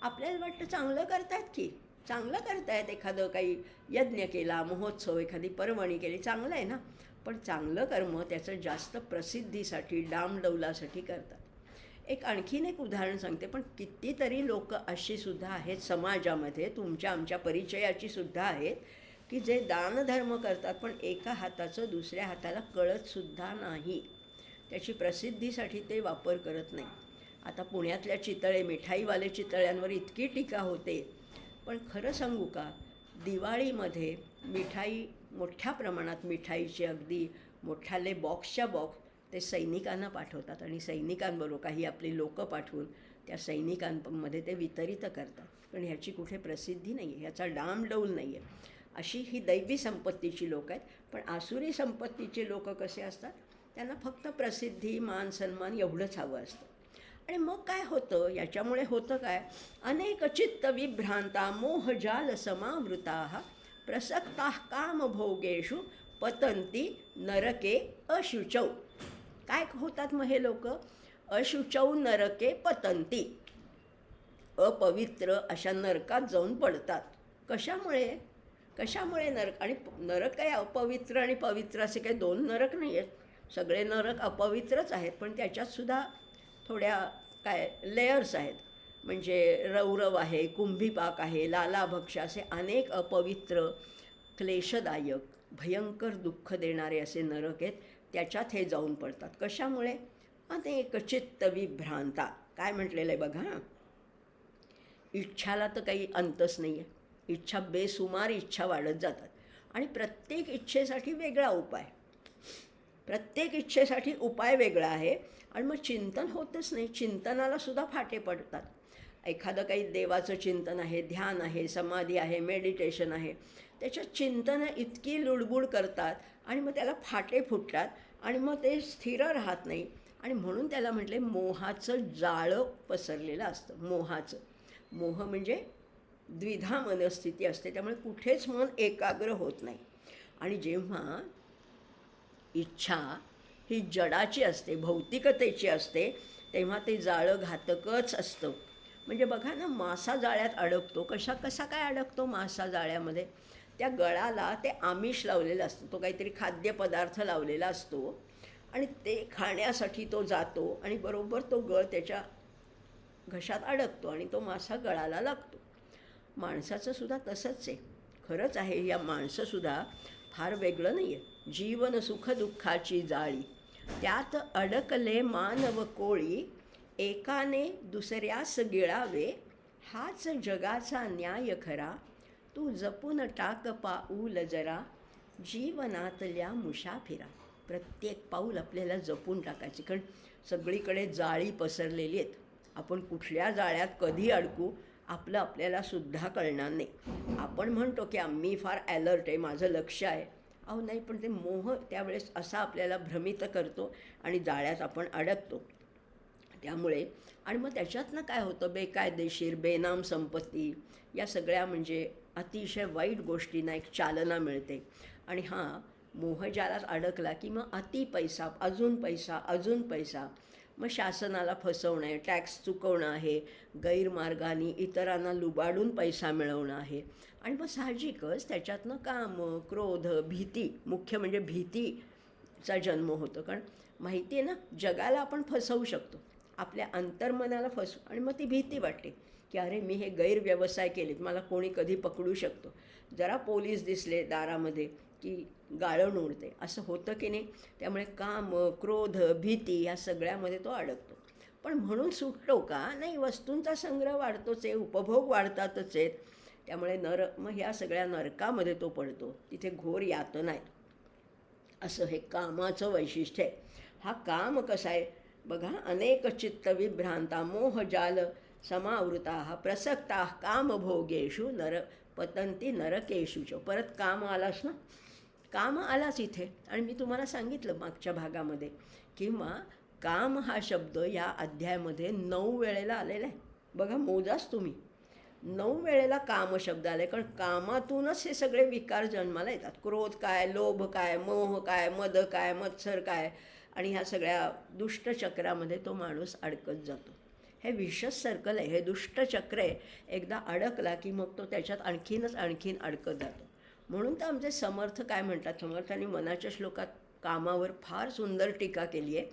आपल्याला वाटतं चांगलं करतायत की, चांगलं करतायत, एखादं काही यज्ञ केला, महोत्सव, एखादी पर्वणी केली, चांगलं आहे ना. पण चांगलं कर्म त्याचं जास्त प्रसिद्धीसाठी, डामडौलासाठी करतात. आणखीन एक उदाहरण सांगते. पण कितीतरी लोक अशी सुद्धा आहेत समाजामध्ये, तुमच्या आमच्या परिचयाची सुद्धा आहेत, की जे दानधर्म करतात पण एका हाताचं दुसऱ्या हाताला कळतसुद्धा नाही. त्याची प्रसिद्धीसाठी ते वापर करत नाही. आता पुण्यातल्या चितळे, मिठाईवाले चितळ्यांवर इतकी टीका होते. पण खरं सांगू का, दिवाळीमध्ये मिठाई मोठ्या प्रमाणात, मिठाईचे अगदी मोठ्याले बॉक्सच्या बॉक्स ते सैनिकांना पाठवतात आणि सैनिकांबरोबर काही आपली लोकं पाठवून त्या सैनिकांमध्ये ते वितरित करतात. पण ह्याची कुठे प्रसिद्धी नाही आहे, ह्याचा डामडौल नाही आहे. अशी ही दैवी संपत्तीची लोक आहेत. पण आसुरी संपत्तीचे लोक कसे असतात, त्यांना फक्त प्रसिद्धी, मान सन्मान एवढंच हवं असतं. आणि मग काय होतं, याच्यामुळे होतं काय, अनेक चित्त विभ्रांता मोहजाल समावृता प्रसक्ता कामभोगेषु पतंती नरके अशुचौ. काय होतात मग हे लोक, अशुचौ नरके पतंती, अपवित्र अशा नरकात जाऊन पडतात. कशामुळे, कशामुळे नरक, आणि नरक काय अपवित्र आणि पवित्र असे काही दोन नरक नाही आहेत. सगळे नरक अपवित्रच आहेत, पण त्याच्यातसुद्धा थोड्या काय लेयर्स आहेत. म्हणजे रौरव आहे, कुंभीपाक आहे, लालाभक्ष, असे अनेक अपवित्र, क्लेशदायक, भयंकर दुःख देणारे असे नरक आहेत. त्याच्यात हे जाऊन पडतात. कशामुळे, अनेक चित्त विभ्रांता. काय म्हटलेलं आहे बघा, इच्छाला तर काही अंतच नाही आहे. इच्छा बेसुमार इच्छा वाढत जातात. आणि प्रत्येक इच्छेसाठी वेगळा उपाय, प्रत्येक इच्छेसाठी उपाय वेगळा आहे. आणि मग चिंतन होतच नाही, चिंतनाला सुद्धा फाटे पडतात. एखादं काही देवाचं चिंतन आहे, ध्यान आहे, समाधी आहे, मेडिटेशन आहे, त्याच्यात चिंतनं इतकी लुडबुड करतात आणि मग त्याला फाटे फुटतात आणि मग ते स्थिर राहत नाही. आणि म्हणून त्याला म्हटले मोहाचं जाळं पसरलेलं असतं. मोहाचं, मोह म्हणजे द्विधा मनस्थिती असते, त्यामुळे कुठेच मन एकाग्र होत नाही. आणि जेव्हा इच्छा ही जडाची असते, भौतिकतेची असते, तेव्हा ते जाळं घातकच असतं. म्हणजे बघा ना, मासा जाळ्यात अडकतो. कसा काय अडकतो मासा जाळ्यामध्ये, त्या गळाला ते आमिष लावलेलं असतं, तो काहीतरी खाद्यपदार्थ लावलेला असतो आणि ते खाण्यासाठी तो जातो आणि बरोबर तो गळ त्याच्या घशात अडकतो आणि तो मासा गळाला लागतो. माणसाचं सुद्धा तसंच आहे. खरंच आहे, या माणसंसुद्धा फार वेगळं नाही आहे. जीवन सुखदुःखाची जाळी, त्यात अडकले मानव कोळी, एकाने दुसऱ्यास गिळावे, हाच जगाचा न्याय खरा, तू जपून टाक पाऊल जरा, जीवनातल्या मुसाफिरा. प्रत्येक पाऊल आपल्याला जपून टाकायचे, कारण सगळीकडे जाळी पसरलेली आहेत. आपण कुठल्या जाळ्यात कधी अडकू आपल्याला सुद्धा कळणार नाही. आपण म्हणतो की आम्ही फार ॲलर्ट आहे, माझं लक्ष आहे. अहो नाही, पण ते मोह त्यावेळेस असा आपल्याला भ्रमित करतो आणि जाळ्यात आपण अडकतो. त्यामुळे आणि मग त्याच्यातनं काय होतं, बेकायदेशीर, बेनाम संपत्ती, या सगळ्या म्हणजे अतिशय वाईट गोष्टींना एक चालना मिळते. आणि हां, मोहजालात अडकला की मग अति पैसा, अजून पैसा, अजून पैसा, मग शासनाला फसवणं आहे, टॅक्स चुकवणं आहे, गैरमार्गाने इतरांना लुबाडून पैसा मिळवणं आहे. आणि मग साहजिकच त्याच्यातनं काम, क्रोध, भीती, मुख्य म्हणजे भीतीचा जन्म होतो. कारण माहिती आहे ना, जगाला आपण फसवू शकतो, आपल्या अंतर्मनाला फसवू, आणि मग ती भीती वाटते की अरे मी हे गैरव्यवसाय केलेत, मला कोणी कधी पकडू शकतो, जरा पोलीस दिसले दारामध्ये की गाळण उडते, असं होतं की नाही. त्यामुळे काम, क्रोध, भीती या सगळ्यामध्ये तो अडकतो. पण म्हणून सुटतो का नाही, वस्तूंचा संग्रह वाढतोच आहे, उपभोग वाढतातच आहेत. त्यामुळे मग ह्या सगळ्या नरकामध्ये तो पडतो, तिथे घोर यातना आहेत. असं हे कामाचं वैशिष्ट्य आहे. हा काम कसा आहे बघा, अनेक चित्त विभ्रांता मोहजाल समावृता प्रसक्ता कामभोगेषु पतंती नरकेषु. परत काम आलास ना, काम आलाच इथे. आणि मी तुम्हाला सांगितलं मागच्या भागामध्ये, किंवा काम हा शब्द या अध्यायामध्ये 9 वेळेला आलेला आहे. बघा, मोजाच तुम्ही, 9 वेळेला काम शब्द आले. कारण कामातूनच हे सगळे विकार जन्माला येतात. क्रोध काय, लोभ काय, मोह काय, मद काय, मत्सर काय, आणि ह्या सगळ्या दुष्टचक्रामध्ये तो माणूस अडकत जातो. हे विशस सर्कल आहे, हे दुष्टचक्र आहे. एकदा अडकला की मग तो त्याच्यात आणखीन अडकत जातो. म्हणून तर आमचे समर्थ काय म्हणतात, समर्थांनी मनाच्या श्लोकात कामावर फार सुंदर टीका केली आहे.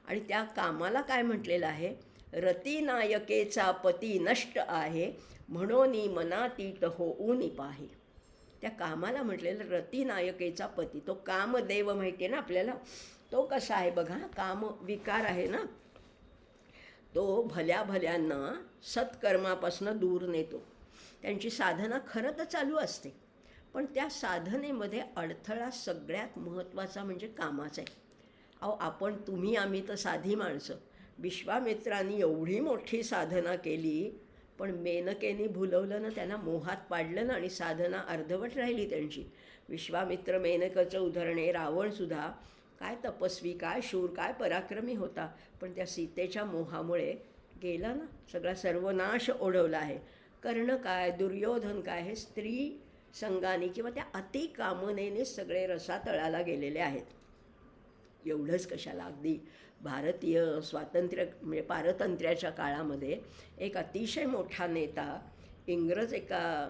आणि त्या कामाला काय म्हटलेलं आहे, रतिनायकेचा पती नष्ट आहे, म्हणून मनातीत होऊन पाहे. त्या कामाला म्हटलेलं रतिनायकेचा पती, तो कामदेव माहिती आहे ना आपल्याला, तो कसा आहे बघा. काम विकार आहे ना, तो भल्या भल्यांना सत्कर्मापासून दूर नेतो. त्यांची साधना खरं तर चालू असते, पण त्या साधनेमध्ये अडथळा सगळ्यात महत्त्वाचा म्हणजे कामाचा आहे. आपण तुम्ही आम्ही तर साधी माणसं. विश्वामित्रांनी एवढी मोठी साधना केली, पण मेनकेने भुलवलं ना, त्यांना मोहात पाडलं ना, आणि साधना अर्धवट राहिली त्यांची. विश्वामित्र मेनकेचं उदाहरण आहे. रावणसुद्धा काय तपस्वी, काय शूर, काय पराक्रमी होता, पण त्या सीतेच्या मोहामुळे गेला ना, सगळा सर्वनाश ओढवला आहे. कर्ण काय, दुर्योधन काय, हे स्त्री संगाने किंवा त्या अतिकामनेने सगळे रसातळाला गेलेले आहेत. एवढंच कशाला, अगदी भारतीय स्वातंत्र्य म्हणजे पारतंत्र्याच्या काळामध्ये एक अतिशय मोठा नेता इंग्रज एका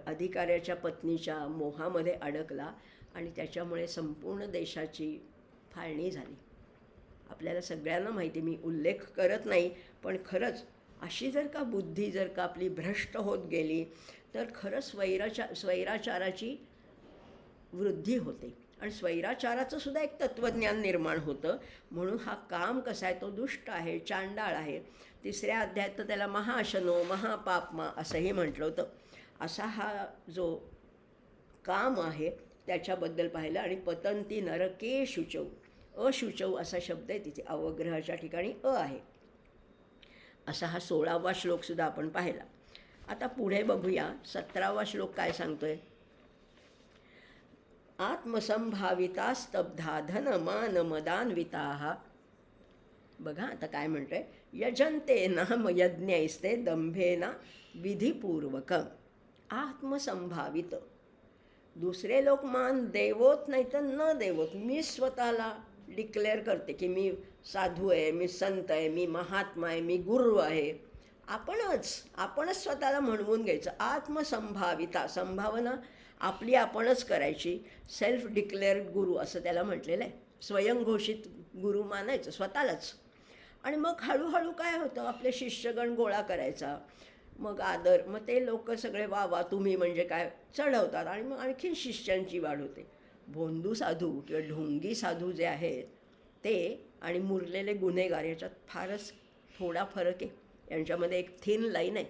अधिकाऱ्याच्या पत्नीच्या मोहामध्ये अडकला, आणि त्याच्यामुळे संपूर्ण देशाची फाळणी झाली. आपल्याला सगळ्यांना माहिती, मी उल्लेख करत नाही, पण खरंच अशी जर का बुद्धी जर का आपली भ्रष्ट होत गेली तर खरंच स्वैराचाराची वृद्धी होते. आणि स्वैराचाराचं सुद्धा एक तत्त्वज्ञान निर्माण होतं. म्हणून हा काम कसा आहे, तो दुष्ट आहे, चांडाळ आहे. 3ऱ्या अध्यायात तर त्याला महाशनो महापापमा असंही म्हटलं होतं. असा हा जो काम आहे त्याच्याबद्दल पाहिलं. आणि पतंती नरके शुचौ, अशुचौ असा शब्द आहे तिथे, अवग्रहाच्या ठिकाणी आहे. असा हा 16वा श्लोकसुद्धा आपण पाहिला. आता पुढे बघूया 17वा श्लोक काय सांगतोय. आत्मसंभाविता स्तब्धा धन मान मदान्विता. बघा आता काय म्हणतोय, यजन्ते नाम यज्ञैस्ते दंभेना विधिपूर्वक. आत्मसंभावित, दुसरे लोक मान देवोत नाही तर न देवोत, मी स्वतःला डिक्लेअर करते की मी साधू आहे, मी संत आहे, मी महात्मा आहे, मी गुरु आहे. आपणच स्वतःला म्हणवून घ्यायचं. आत्मसंभाविता, संभावना आपली आपणच करायची. सेल्फ डिक्लेअर्ड गुरु असं त्याला म्हटलेलं आहे. स्वयंघोषित गुरु मानायचं स्वतःलाच. आणि मग हळूहळू काय होतं, आपले शिष्यगण गोळा करायचा, मग आदर, मग ते लोक सगळे वा तुम्ही म्हणजे काय चढवतात, आणि मग आणखीन शिष्यांची वाढ होते. भोंदू साधू किंवा ढोंगी साधू जे आहेत ते आणि मुरलेले गुन्हेगार याच्यात फारच थोडा फरक आहे. यांच्यामध्ये एक थिन लाईन आहे.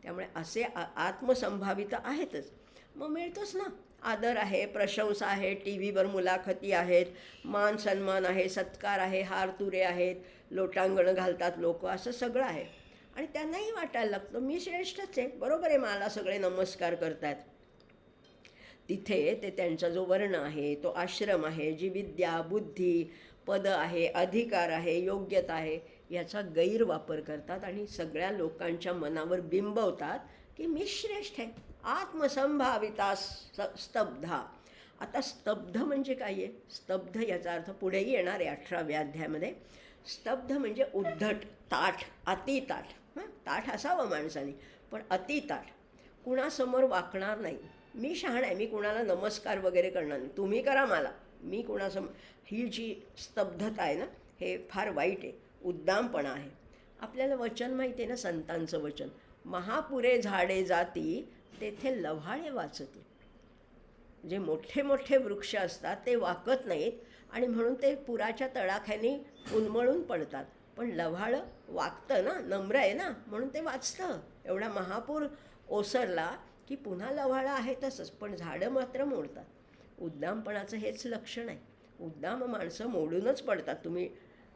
त्यामुळे असे आत्मसंभावित आहेतच. मग मिळतोच ना, आदर आहे, प्रशंसा आहे, टी व्हीवर मुलाखती आहेत, मान सन्मान आहे, सत्कार आहे, हार तुरे आहेत, लोटांगणं घालतात लोक, असं सगळं आहे. आणि त्यांनाही वाटायला लागतं मी श्रेष्ठच आहे, बरोबर आहे, मला सगळे नमस्कार करतात. तिथे ते त्यांचा जो वर्ण आहे, तो आश्रम आहे, जी विद्या, बुद्धी, पद आहे, अधिकार आहे, योग्यता आहे, याचा गैरवापर करतात आणि सगळ्या लोकांच्या मनावर बिंबवतात की मी श्रेष्ठ आहे. आत्मसंभाविता स्तब्धा. आता स्तब्ध म्हणजे काय आहे, स्तब्ध याचा अर्थ पुढेही येणार आहे 18व्या अध्यायामध्ये. स्तब्ध म्हणजे उद्धट, ताठ, अतिताठ. ताठ असावं माणसाने, पण अतिताठ, कुणासमोर वाकणार नाही. मी शहाण आहे, मी कुणाला नमस्कार वगैरे करणार नाही, तुम्ही करा मला, मी कुणासमोर. ही जी स्तब्धता आहे ना, हे फार वाईट आहे, उद्दामपणा आहे. आपल्याला वचन माहिती आहे ना, संतांचं वचन, महापुरे झाडे जाती तेथे लव्हाळे वाचते. जे मोठे मोठे वृक्ष असतात ते वाकत नाहीत, आणि म्हणून ते पुराच्या तडाख्याने उन्मळून पडतात. पण लव्हाळं वाकतं ना, नम्र आहे ना, म्हणून ते वाचतं. एवढा महापूर ओसरला की पुन्हा लव्हाळं आहे तसंच, पण झाडं मात्र मोडतात. उद्दामपणाचं हेच लक्षण आहे. उद्दाम माणसं मोडूनच पडतात. तुम्ही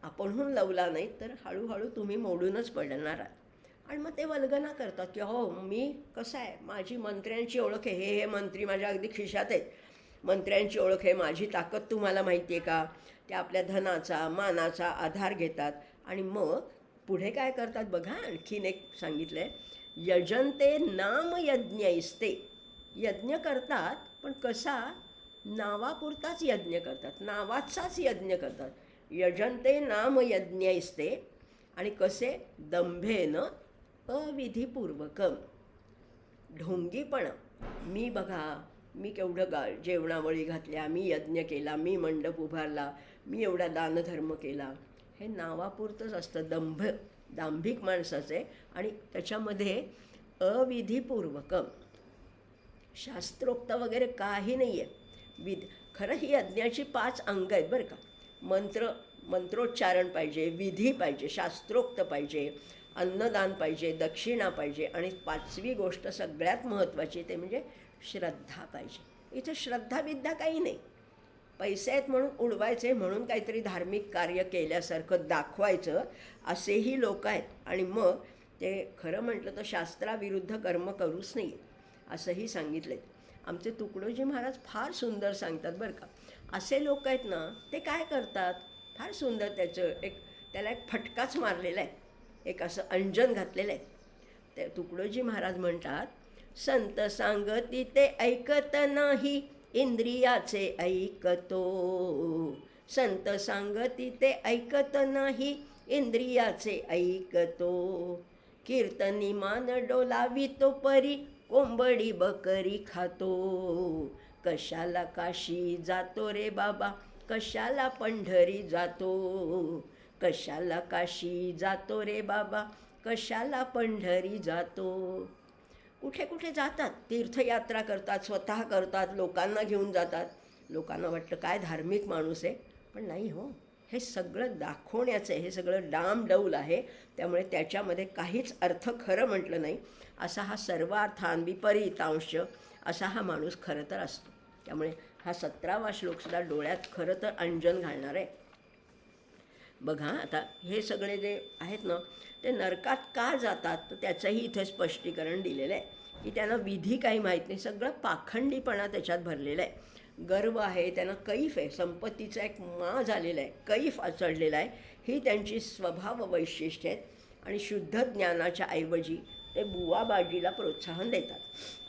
आपणहून लवला नाहीत तर हळूहळू तुम्ही मोडूनच पडणार आहात. आणि मग ते वल्गना करतात की हो मी कसं आहे, माझी मंत्र्यांची ओळख आहे, हे मंत्री माझ्या अगदी खिशात आहेत, मंत्र्यांची ओळख आहे, माझी ताकद तुम्हाला माहिती आहे का. ते आपल्या धनाचा मानाचा आधार घेतात आणि मग पुढे काय करतात बघा. आणखीन एक सांगितलं आहे, यजंते नाम यज्ञैस्ते. यज्ञ करतात पण कसा, नावापुरताच यज्ञ करतात, नावाचाच यज्ञ करतात. यजंते नाम यज्ञैस्ते. आणि कसे, दंभेन अविधिपूर्वकम. ढोंगीपणा, मी बघा मी केवढं जेवणावळी घातल्या, मी यज्ञ केला, मी मंडप उभारला, मी एवढा दानधर्म केला, हे नावापुरतंच असतं. दांभिक माणसाचं आहे. आणि त्याच्यामध्ये अविधिपूर्वकम, शास्त्रोक्त वगैरे काही नाही आहे. खरं ही यज्ञाची 5 अंग आहेत बरं का. मंत्रोच्चारण पाहिजे, विधी पाहिजे, शास्त्रोक्त पाहिजे, अन्नदान पाहिजे, दक्षिणा पाहिजे, आणि 5वी गोष्ट सगळ्यात महत्त्वाची ते म्हणजे श्रद्धा पाहिजे. इथं श्रद्धाविद्या काही नाही. पैसे आहेत म्हणून उडवायचे, म्हणून काहीतरी धार्मिक कार्य केल्यासारखं दाखवायचं, असेही लोक आहेत. आणि मग ते खरं म्हटलं तर शास्त्राविरुद्ध कर्म करूच नाही असंही सांगितलं आहे. आमचे तुकडोजी महाराज फार सुंदर सांगतात बरं का. असे लोक आहेत ना, ते काय करतात फार सुंदर, त्याला एक फटकाच मारलेला आहे, एक असं अंजन घातलेलं आहे. ते तुकडोजी महाराज म्हणतात, संत सांगती ते ऐकत नाही, इंद्रियाचे ऐकतो. संत सांगती ते ऐकत नाही, इंद्रियाचे ऐकतो. कीर्तनी मान डोलावितो परी, कोंबडी बकरी खातो. कशाला काशी जातो रे बाबा, कशाला पंढरी जातो. कशाला काशी जातो रे बाबा, कशाला पंढरी जातो. कुठे कुठे जातात, तीर्थयात्रा करतात, स्वतः करतात, लोकांना घेऊन जातात. लोकांना वाटतं काय धार्मिक माणूस आहे, पण नाही हो, हे सगळं दाखवण्याचं आहे, हे सगळं डामडौल आहे. त्यामुळे त्याच्यामध्ये काहीच अर्थ खरं म्हटलं नाही असा हा सर्वार्थान विपरीतांश असा हा माणूस खरं तर असतो. त्यामुळे हा 17वा श्लोकसुद्धा डोळ्यात खरं तर अंजन घालणार आहे. बघा आता हे सगळे जे आहेत ना, ते नरकात का जातात तर त्याचंही इथे स्पष्टीकरण दिलेलं आहे की त्यांना विधी काही माहीत नाही, सगळं पाखंडीपणा त्याच्यात भरलेला आहे. गर्व आहे, त्यांना कैफ आहे, संपत्तीचा एक मा झालेला आहे, कैफ चढलेला आहे. ही त्यांची स्वभाव वैशिष्ट्य आहेत. आणि शुद्ध ज्ञानाच्या ऐवजी ते बुवाबाजीला प्रोत्साहन देतात,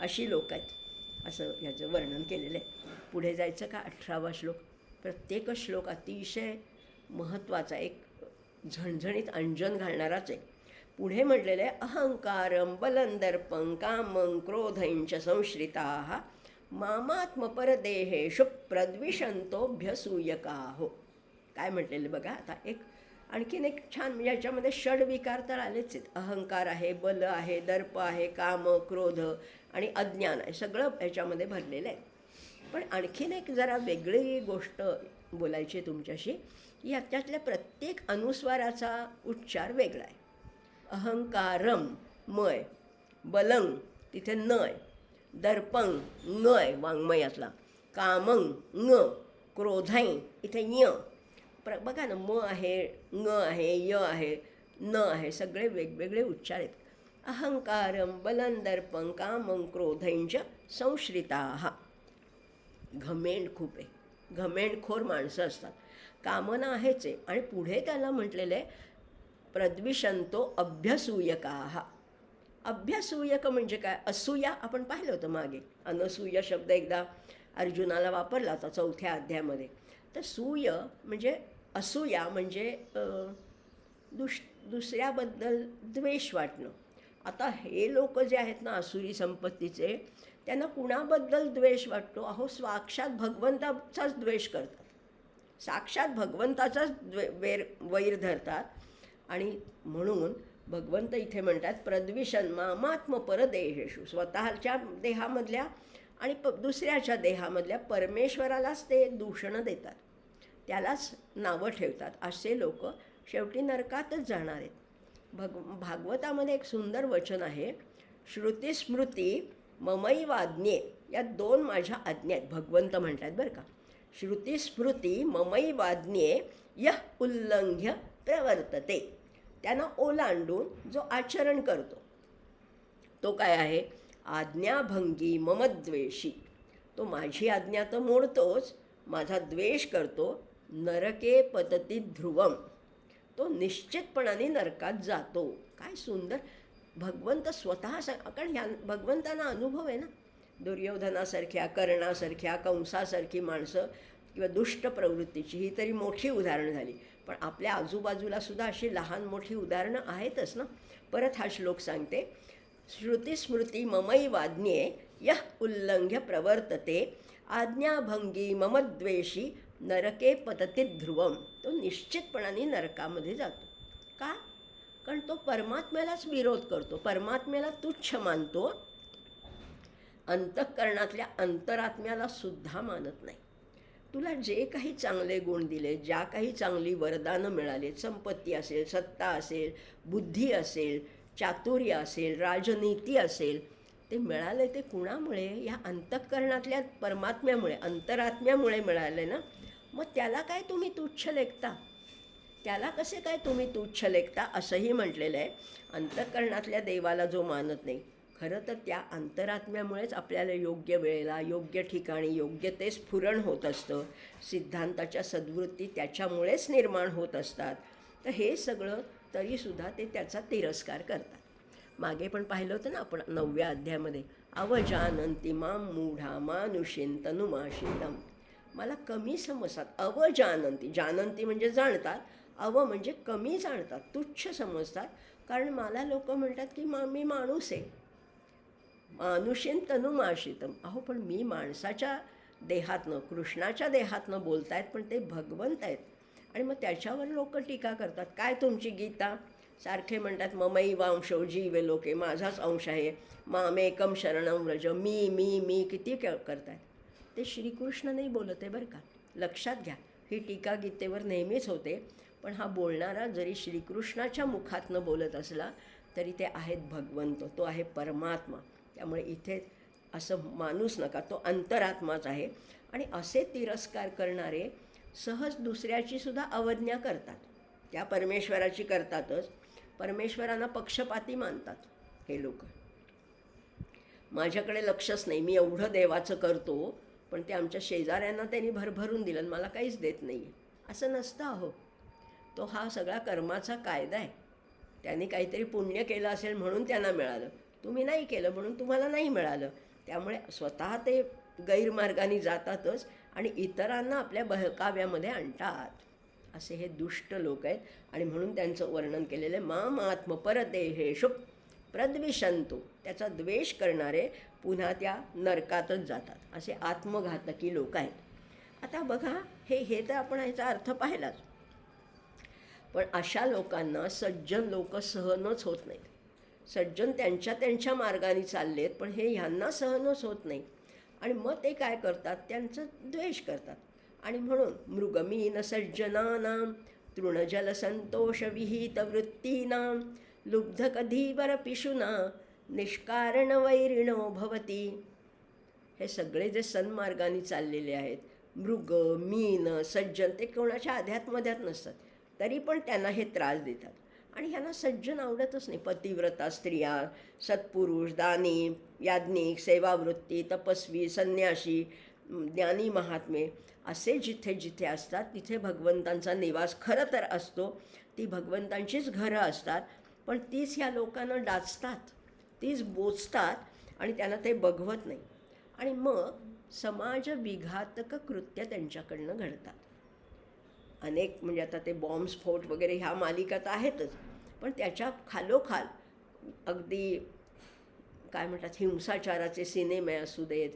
अशी लोक आहेत, असं ह्याचं वर्णन केलेलं आहे. पुढे जायचं का. 18वा श्लोक. प्रत्येक श्लोक अतिशय महत्त्वाचा, एक झणझणीत अंजन घालणाराच आहे. पुढे म्हटलेलं आहे, अहंकारं बलंदर्पं कामं क्रोधंच संश्रिताः मामात्मपरदेहेषु प्रद्विषंतोऽभ्यसूयकाः. काय म्हटलेलं बघा. आता आणखीन एक छान, याच्यामध्ये षड्विकार तर आलेच आहेत. अहंकार आहे, बल आहे, दर्प आहे, काम, क्रोध आणि अज्ञान आहे, सगळं याच्यामध्ये भरलेलं आहे. पण आणखीन एक जरा वेगळी गोष्ट बोलायची आहे तुमच्याशी. याच्यातल्या प्रत्येक अनुस्वाराचा उच्चार वेगळा आहे. अहंकारम मय, बलं तिथे नय, दर्पं नय वाङ्मयातला, कामं ङ, क्रोधं इथे य. बघा ना, म आहे, ङ आहे, य आहे, न आहे, सगळे वेगवेगळे उच्चार आहेत. अहंकारं बलं दर्पं कामं क्रोधंच संश्रिताः. घमेंड खूप आहे, घमेंडखोर माणसं असतात. कामना आहेच आहे. आणि पुढे त्याला म्हटलेलं आहे प्रद्विषंतो अभ्यसूयकाः. अभ्यसूयक म्हणजे काय. असूया आपण पाहिलं होतं मागे, अनसूय शब्द एकदा अर्जुनाला वापरला होता 4थ्या अध्यायामध्ये. तर सूय म्हणजे असूया म्हणजे दुसऱ्याबद्दल द्वेष वाटणं. आता हे लोक जे आहेत ना आसुरी संपत्तीचे, त्यांना कुणाबद्दल द्वेष वाटतो. अहो, साक्षात भगवंताचाच द्वेष करतात, साक्षात भगवंताचाच वैर धरतात. आणि म्हणून भगवंत इथे म्हणतात प्रद्विषन् मामात्मपरदेहेषु. स्वतःच्या देहामधल्या आणि दुसऱ्याच्या देहामधल्या परमेश्वरालाच ते दूषणं देतात, त्यालाच नावं ठेवतात. असे लोक शेवटी नरकातच जाणार आहेत. भागवतामध्ये एक सुंदर वचन आहे, श्रुतिस्मृती ममैवाज्ञे. या 2 माझ्या आज्ञा आहेत, भगवंत म्हणतात बरं का. श्रुतिस्मृती ममैवाज्ञे यः उल्लंघ्य प्रवर्तते. त्यांना ओलांडून जो आचरण करतो तो काय आहे. आज्ञाभंगी ममद्वेषी. तो तो माझी आज्ञा तर मोडतोच, माझा द्वेष करतो. नरके पतती ध्रुवम, तो निश्चितपणाने नरकात जातो. काय सुंदर भगवंत स्वतः कारण ह्या भगवंतांना अनुभव आहे ना. दुर्योधनासारख्या, कर्णासारख्या, कंसासारखी माणसं किंवा दुष्ट प्रवृत्तीची ही तरी मोठी उदाहरणं झाली, पण आपल्या आजूबाजूला सुद्धा अशी लहान मोठी उदाहरणं आहेतच ना. परत हा श्लोक सांगते. श्रुतिस्मृती ममैवाज्ञे यः उल्लंघ्य प्रवर्तते आज्ञाभंगी ममद्वेषी नरके पतती ध्रुवम, तो निश्चितपणाने नरकामध्ये जातो. का? कारण तो परमात्म्यालाच विरोध करतो, परमात्म्याला तुच्छ मानतो, अंतःकरणातल्या अंतरात्म्याला सुद्धा मानत नाही. तुला जे काही चांगले गुण दिले, ज्या काही चांगली वरदानं मिळाले, संपत्ती असेल, सत्ता असेल, बुद्धी असेल, चातुर्य असेल, राजनीती असेल, ते मिळाले ते कुणामुळे? या अंतःकरणातल्या परमात्म्यामुळे, अंतरात्म्यामुळे मिळाले ना. मग त्याला काय तुम्ही तुच्छ लेखता? त्याला कसे काय तुम्ही तुच्छ लेखता? असंही म्हटलेलं आहे. अंतःकरणातल्या देवाला जो मानत नाही, खरं तर त्या अंतरात्म्यामुळेच आपल्याला योग्य वेळेला, योग्य ठिकाणी, योग्य ते स्फुरण होत असतं. सिद्धांताच्या सद्वृत्ती त्याच्यामुळेच निर्माण होत असतात. तर हे सगळं तरीसुद्धा ते त्याचा तिरस्कार करतात. मागे पण पाहिलं होतं ना आपण 9व्या अध्यायामध्ये, अवजानंती माम मूढा मानुषीं तनुमाशितम. मला कमी समजतात. अवजानंती, जानंती म्हणजे जाणतात, अव म्हणजे कमी जाणतात, तुच्छ समजतात. कारण मला लोक म्हणतात की मी माणूस आहे, मानुषीं तनुमाशितम. अहो पण मी माणसाच्या देहातनं, कृष्णाच्या देहातनं बोलतायत, पण ते भगवंत आहेत. आणि मग त्याच्यावर लोक टीका करतात. काय तुमची गीता? सारखे म्हणतात ममैवांशो जीवे लोके, माझाच अंश आहे, मामेकम शरणं व्रज, मी मी मी किती करतायत. ते श्रीकृष्ण नाही बोलत आहे बरं का, लक्षात घ्या. ही टीका गीतेवर नेहमीच होते, पण हा बोलणारा जरी श्रीकृष्णाच्या मुखातनं बोलत असला तरी ते आहेत भगवंत, तो आहे परमात्मा. त्यामुळे इथे असं मानूच नका, तो अंतरात्माच आहे. आणि असे तिरस्कार करणारे सहज दुसऱ्याची सुद्धा अवज्ञा करतात. त्या परमेश्वराची करतातच, परमेश्वरांना पक्षपाती मानतात हे लोक. माझ्याकडे लक्षच नाही, मी एवढं देवाचं करतो, पण ते आमच्या शेजाऱ्यांना त्यांनी भरभरून दिलं, मला काहीच देत नाही आहे. असं नसतं. अहो, तो हा सगळा कर्माचा कायदा आहे. त्यांनी काहीतरी पुण्य केलं असेल म्हणून त्यांना मिळालं, तुम्ही नाही केलं म्हणून तुम्हाला नाही मिळालं. त्यामुळे स्वतः ते गैरमार्गाने जातातच आणि इतरांना आपल्या बहकाव्यामध्ये आणतात. असे हे दुष्ट लोक आहेत. आणि म्हणून त्यांचं वर्णन केलेलं आहे. माम आत्मपरदेहेषु प्रद्विषंतो, त्याचा द्वेष करणारे पुन्हा त्या नरकातच जातात. असे आत्मघातकी लोक आहेत. आता बघा, हे तर आपण ह्याचा अर्थ पाहिलाच, पण अशा लोकांना सज्जन लोक सहनच होत नाहीत. सज्जन त्यांच्या मार्गाने चाललेत, पण हे ह्यांना सहनच होत नाही. आणि मग ते काय करतात? त्यांचं द्वेष करतात. आणि म्हणून मृगमीन सज्जनानां तृणजलसंतोषविहितवृत्तीनां लुब्धकधीवर पिशुना निष्कारणवैरिणो भवती. हे सगळे जे सन्मार्गाने चाललेले आहेत, मृग, मीन, सज्जन, ते कोणाच्या अध्यात्मध्यात नसतात, तरी पण त्यांना हे त्रास देतात. आणि ह्यांना सज्जन आवडतच नाही. पतिव्रता स्त्रिया, सत्पुरुष, दानी, याज्ञिक, सेवावृत्ती, तपस्वी, संन्यासी, ज्ञानी महात्मे असे जिथे जिथे असतात तिथे भगवंतांचा निवास खरं तर असतो. ती भगवंतांचीच घरं असतात, पण तीच ह्या लोकांना डाचतात, तीच बोचतात आणि त्यांना ते बघवत नाही. आणि मग समाजविघातक कृत्य त्यांच्याकडनं घडतात. अनेक, म्हणजे आता ते बॉम्बस्फोट वगैरे ह्या मालिका तर आहेतच, पण त्याच्या खालोखाल अगदी काय म्हणतात, हिंसाचाराचे सिनेमे असू देत,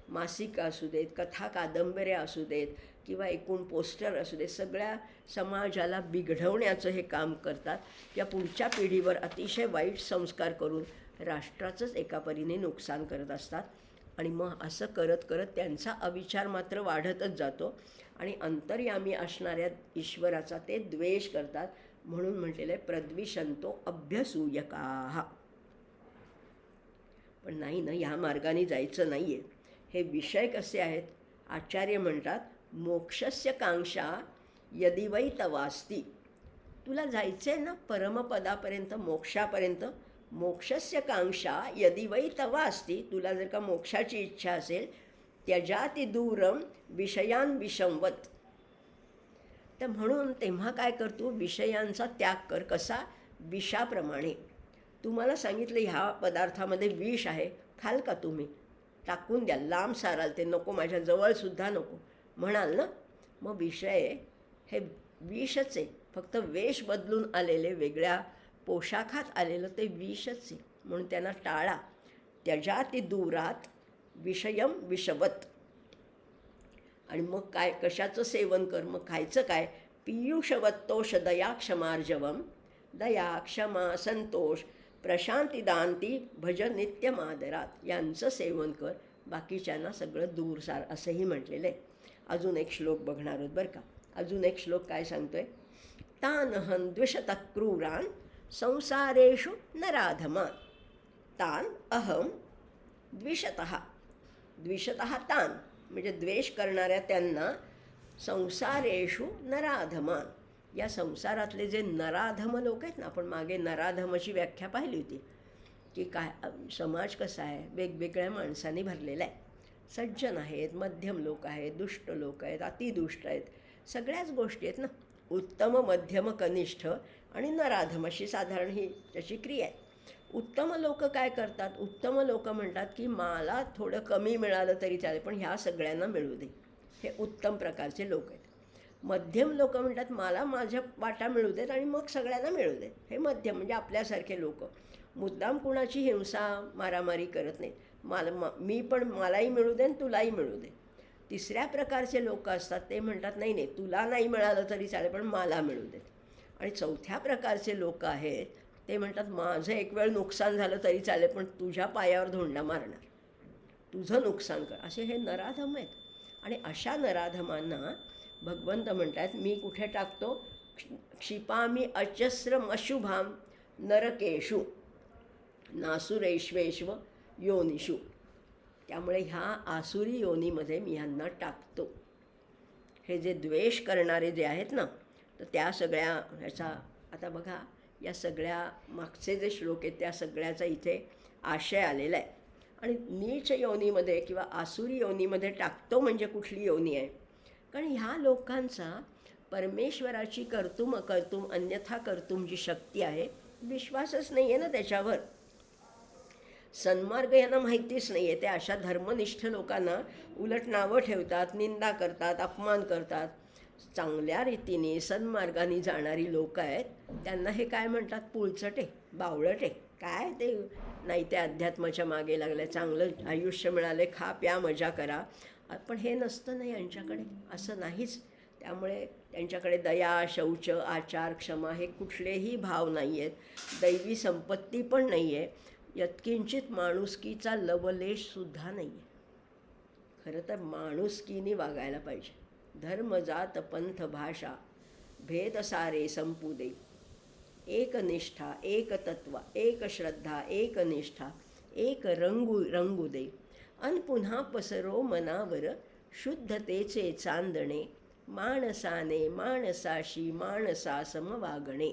मासिकं असू देत, कथा कादंबऱ्या असू देत, किंवा एकूण पोस्टर असू देत, सगळ्या समाजाला बिघडवण्याचं हे काम करतात. या पुढच्या पिढीवर अतिशय वाईट संस्कार करून राष्ट्राचंच एका परीने नुकसान करत असतात. आणि मग असं करत करत त्यांचा अविचार मात्र वाढतच जातो आणि अंतर्यामी असणाऱ्या ईश्वराचा ते द्वेष करतात. म्हणून म्हटलेलं आहे प्रद्विषंतो अभ्यसूयकाः. पण नाही ना, ह्या मार्गाने जायचं नाही आहे. हे विषय कसे आहेत? आचार्य म्हणतात, मोक्षस्य कांक्षा यदि वै तवास्ति. तुला जायचं आहे ना परमपदापर्यंत, मोक्षापर्यंत. मोक्षस्य कांक्षा यदि वै तवा अस्ति. तुला जर का मोक्षाची इच्छा असेल त्यजाति दूरम विषयान विषमवत. तर म्हणून तेव्हा काय करतो, विषयांचा त्याग कर. कसा? विषाप्रमाणे. तुम्हाला सांगितलं ह्या पदार्थामध्ये विष आहे, खाल का तुम्ही? टाकून द्या, लांब साराल, ते नको, माझ्या जवळसुद्धा नको म्हणाल ना. मग विषय हे विषच आहे, फक्त वेश बदलून आलेले, वेगळ्या पोशाखात आलेलं ते विषच आहे. म्हणून त्यांना टाळा. त्यजाति दूरात विषयम विषवत. आणि मग काय, कशाचं सेवन कर? मग खायचं काय? पीयूषवत्तोष दया क्षमार्जवम. दया, क्षमा, संतोष, प्रशांतिदांती भज नित्यमादरात यांचं सेवन कर. बाकीच्यांना सगळं दूर सार, असंही म्हटलेलं आहे. अजून एक श्लोक बघणार आहोत बरं का. अजून एक श्लोक काय सांगतोय? तानहं द्विषतः क्रूरान संसारेषु नराधमान्. तान अहम द्विषतः. द्विषतः तान म्हणजे द्वेष करणाऱ्या त्यांना, संसारेषु नराधमान, या संसारातले जे नराधम लोक आहेत ना, आपण मागे नराधमाची व्याख्या पाहिली होती की काय समाज कसा आहे, वेगवेगळ्या माणसांनी भरलेला आहे. सज्जन आहेत, मध्यम लोक आहेत, दुष्ट लोक आहेत, अतिदुष्ट आहेत, सगळ्याच गोष्टी आहेत ना. उत्तम, मध्यम, कनिष्ठ आणि नराधम अशी साधारण ही त्याची क्रिया आहे. उत्तम लोक काय करतात? उत्तम लोक म्हणतात की मला थोडं कमी मिळालं तरी चालेल, पण ह्या सगळ्यांना मिळू दे. हे उत्तम प्रकारचे लोक आहेत. मध्यम लोक म्हणतात मला माझ्या वाटा मिळू देत आणि मग सगळ्यांना मिळू देत. हे मध्यम म्हणजे आपल्यासारखे लोक. मुद्दाम कुणाची हिंसा, मारामारी करत नाहीत. मी पण मलाही मिळू दे आणि तुलाही मिळू दे. तिसऱ्या प्रकारचे लोक असतात, ते म्हणतात नाही नाही, तुला नाही मिळालं तरी चालेल, पण मला मिळू देत. आणि चौथ्या प्रकारचे लोक आहेत, ते म्हणतात माझं एक वेळ नुकसान झालं तरी चालेल, पण तुझ्या पायावर धोंडा मारणार, तुझं नुकसान कर. असे हे नराधम आहेत. आणि अशा नराधमांना भगवंत म्हणतात मी कुठे टाकतो? क्षिपामी अजस्रम अशुभाम नरकेषु नासुरेश्वेश्व योनिषु. त्यामुळे ह्या आसुरी योनीमध्ये मी ह्यांना टाकतो. हे जे द्वेष करणारे जे आहेत ना, तर त्या सगळ्या ह्याचा आता बघा, या सगळ्या मागचे जे श्लोक आहेत त्या सगळ्याचा इथे आशय आलेला आहे. आणि नीच योनीमध्ये किंवा आसुरी योनीमध्ये टाकतो म्हणजे कुठली योनी आहे? कारण ह्या लोकांचा परमेश्वराची कर्तुम अकर्तुम अन्यथा कर्तुम जी शक्ती आहे, विश्वासच नाही आहे ना त्याच्यावर. सन्मार्ग यांना माहितीच नाही आहे. ते अशा धर्मनिष्ठ लोकांना उलट नावं ठेवतात, निंदा करतात, अपमान करतात. चांगल्या रीतीने सन्मार्गाने जाणारी लोक आहेत, त्यांना हे काय म्हणतात? पुळचटे, बावळटे. काय ते नाही, ते अध्यात्माच्या मागे लागले, चांगलं आयुष्य मिळाले, खा प्या मजा करा. पण हे नसतं नाही यांच्याकडे, असं नाहीच. त्यामुळे त्यांच्याकडे दया, शौच, आचार, क्षमा हे कुठलेही भाव नाही आहेत. दैवी संपत्ती पण नाही आहे. यत्किंचित माणुसकीचा लवलेशसुद्धा नाही आहे. खरं तर माणुसकीने वागायला पाहिजे. धर्म, जात, पंथ, भाषा भेद सारे संपू दे. एक निष्ठा, एक तत्व, एक श्रद्धा, एक निष्ठा, एक रंगू दे. अन पुन्हा पसरो मनावर शुद्धतेचे चांदणे. माणसाने माणसाशी माणसासम वागणे.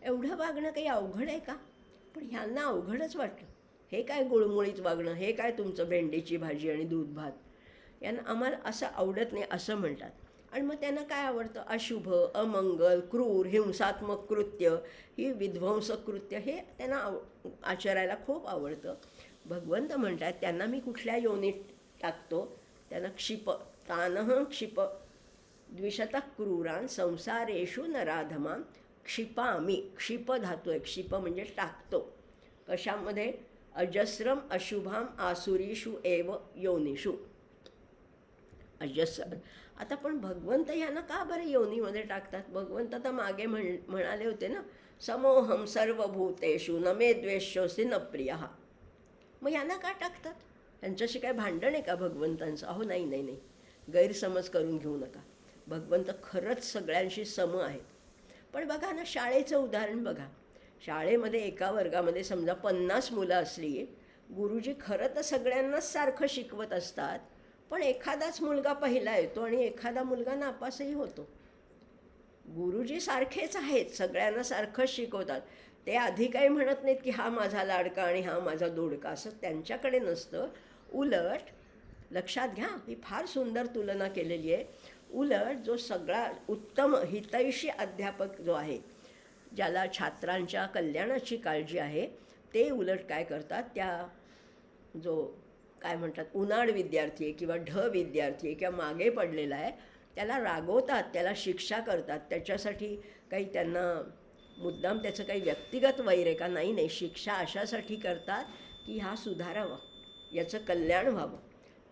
एवढं वागणं काही अवघड आहे का? पण ह्यांना अवघडच वाटलं. हे काय गुळमुळीत वागणं, हे काय तुमचं भेंडीची भाजी आणि दूध भात, यांना आम्हाला असं आवडत नाही असं म्हणतात. आणि मग त्यांना काय आवडतं? अशुभ, अमंगल, क्रूर, हिंसात्मक कृत्य, ही विध्वंसक कृत्य, हे त्यांना आचरायला खूप आवडतं. भगवंत म्हणतात त्यांना मी कुठल्या योनीत टाकतो? त्यांना क्षिप, तानहं क्षिप द्विषतः क्रूरान संसारेषु नराधमान क्षिपामी. क्षिप धातू आहे, क्षिप म्हणजे टाकतो. कशामध्ये? अजस्रम अशुभाम आसुरीषु एव योनिषु. अजस्र. आता पण भगवंत ह्यांना का बरं योनीमध्ये टाकतात? भगवंत तर मागे म्हणाले होते ना, समोहम सर्वभूतेषु न मे द्वेष्योऽसि न प्रियः. मग यांना का टाकतात? त्यांच्याशी काय भांडण आहे का भगवंतांचं? अहो नाही नाही नाही, गैरसमज करून घेऊ नका. भगवंत खरंच सगळ्यांशी सम आहेत. पण बघा ना, शाळेचं उदाहरण बघा. शाळेमध्ये एका वर्गामध्ये समजा 50 मुलं असली, गुरुजी खरं तर सगळ्यांनाच सारखं शिकवत असतात, पण एखादाच मुलगा पहिला येतो आणि एखादा मुलगा नापासही होतो. गुरुजी सारखेच आहेत, सगळ्यांना सारखंच शिकवतात. ते आधी काही म्हणत नाहीत की हा माझा लाडका आणि हा माझा दोडका, असं त्यांच्याकडे नसतं. उलट लक्षात घ्या, ही फार सुंदर तुलना केलेली आहे. उलट जो सगळा उत्तम हितैषी अध्यापक जो आहे, ज्याला छात्रांच्या कल्याणाची काळजी आहे, ते उलट काय करतात, त्या जो काय म्हणतात उनाड विद्यार्थी आहे किंवा विद्यार्थी आहे किंवा मागे पडलेला आहे, त्याला रागवतात, त्याला शिक्षा करतात. त्याच्यासाठी काही त्यांना मुद्दाम त्याचं काही व्यक्तिगत वैर आहे का? नाही नाही, शिक्षा अशासाठी करतात की हा सुधारावा, याचं कल्याण व्हावं.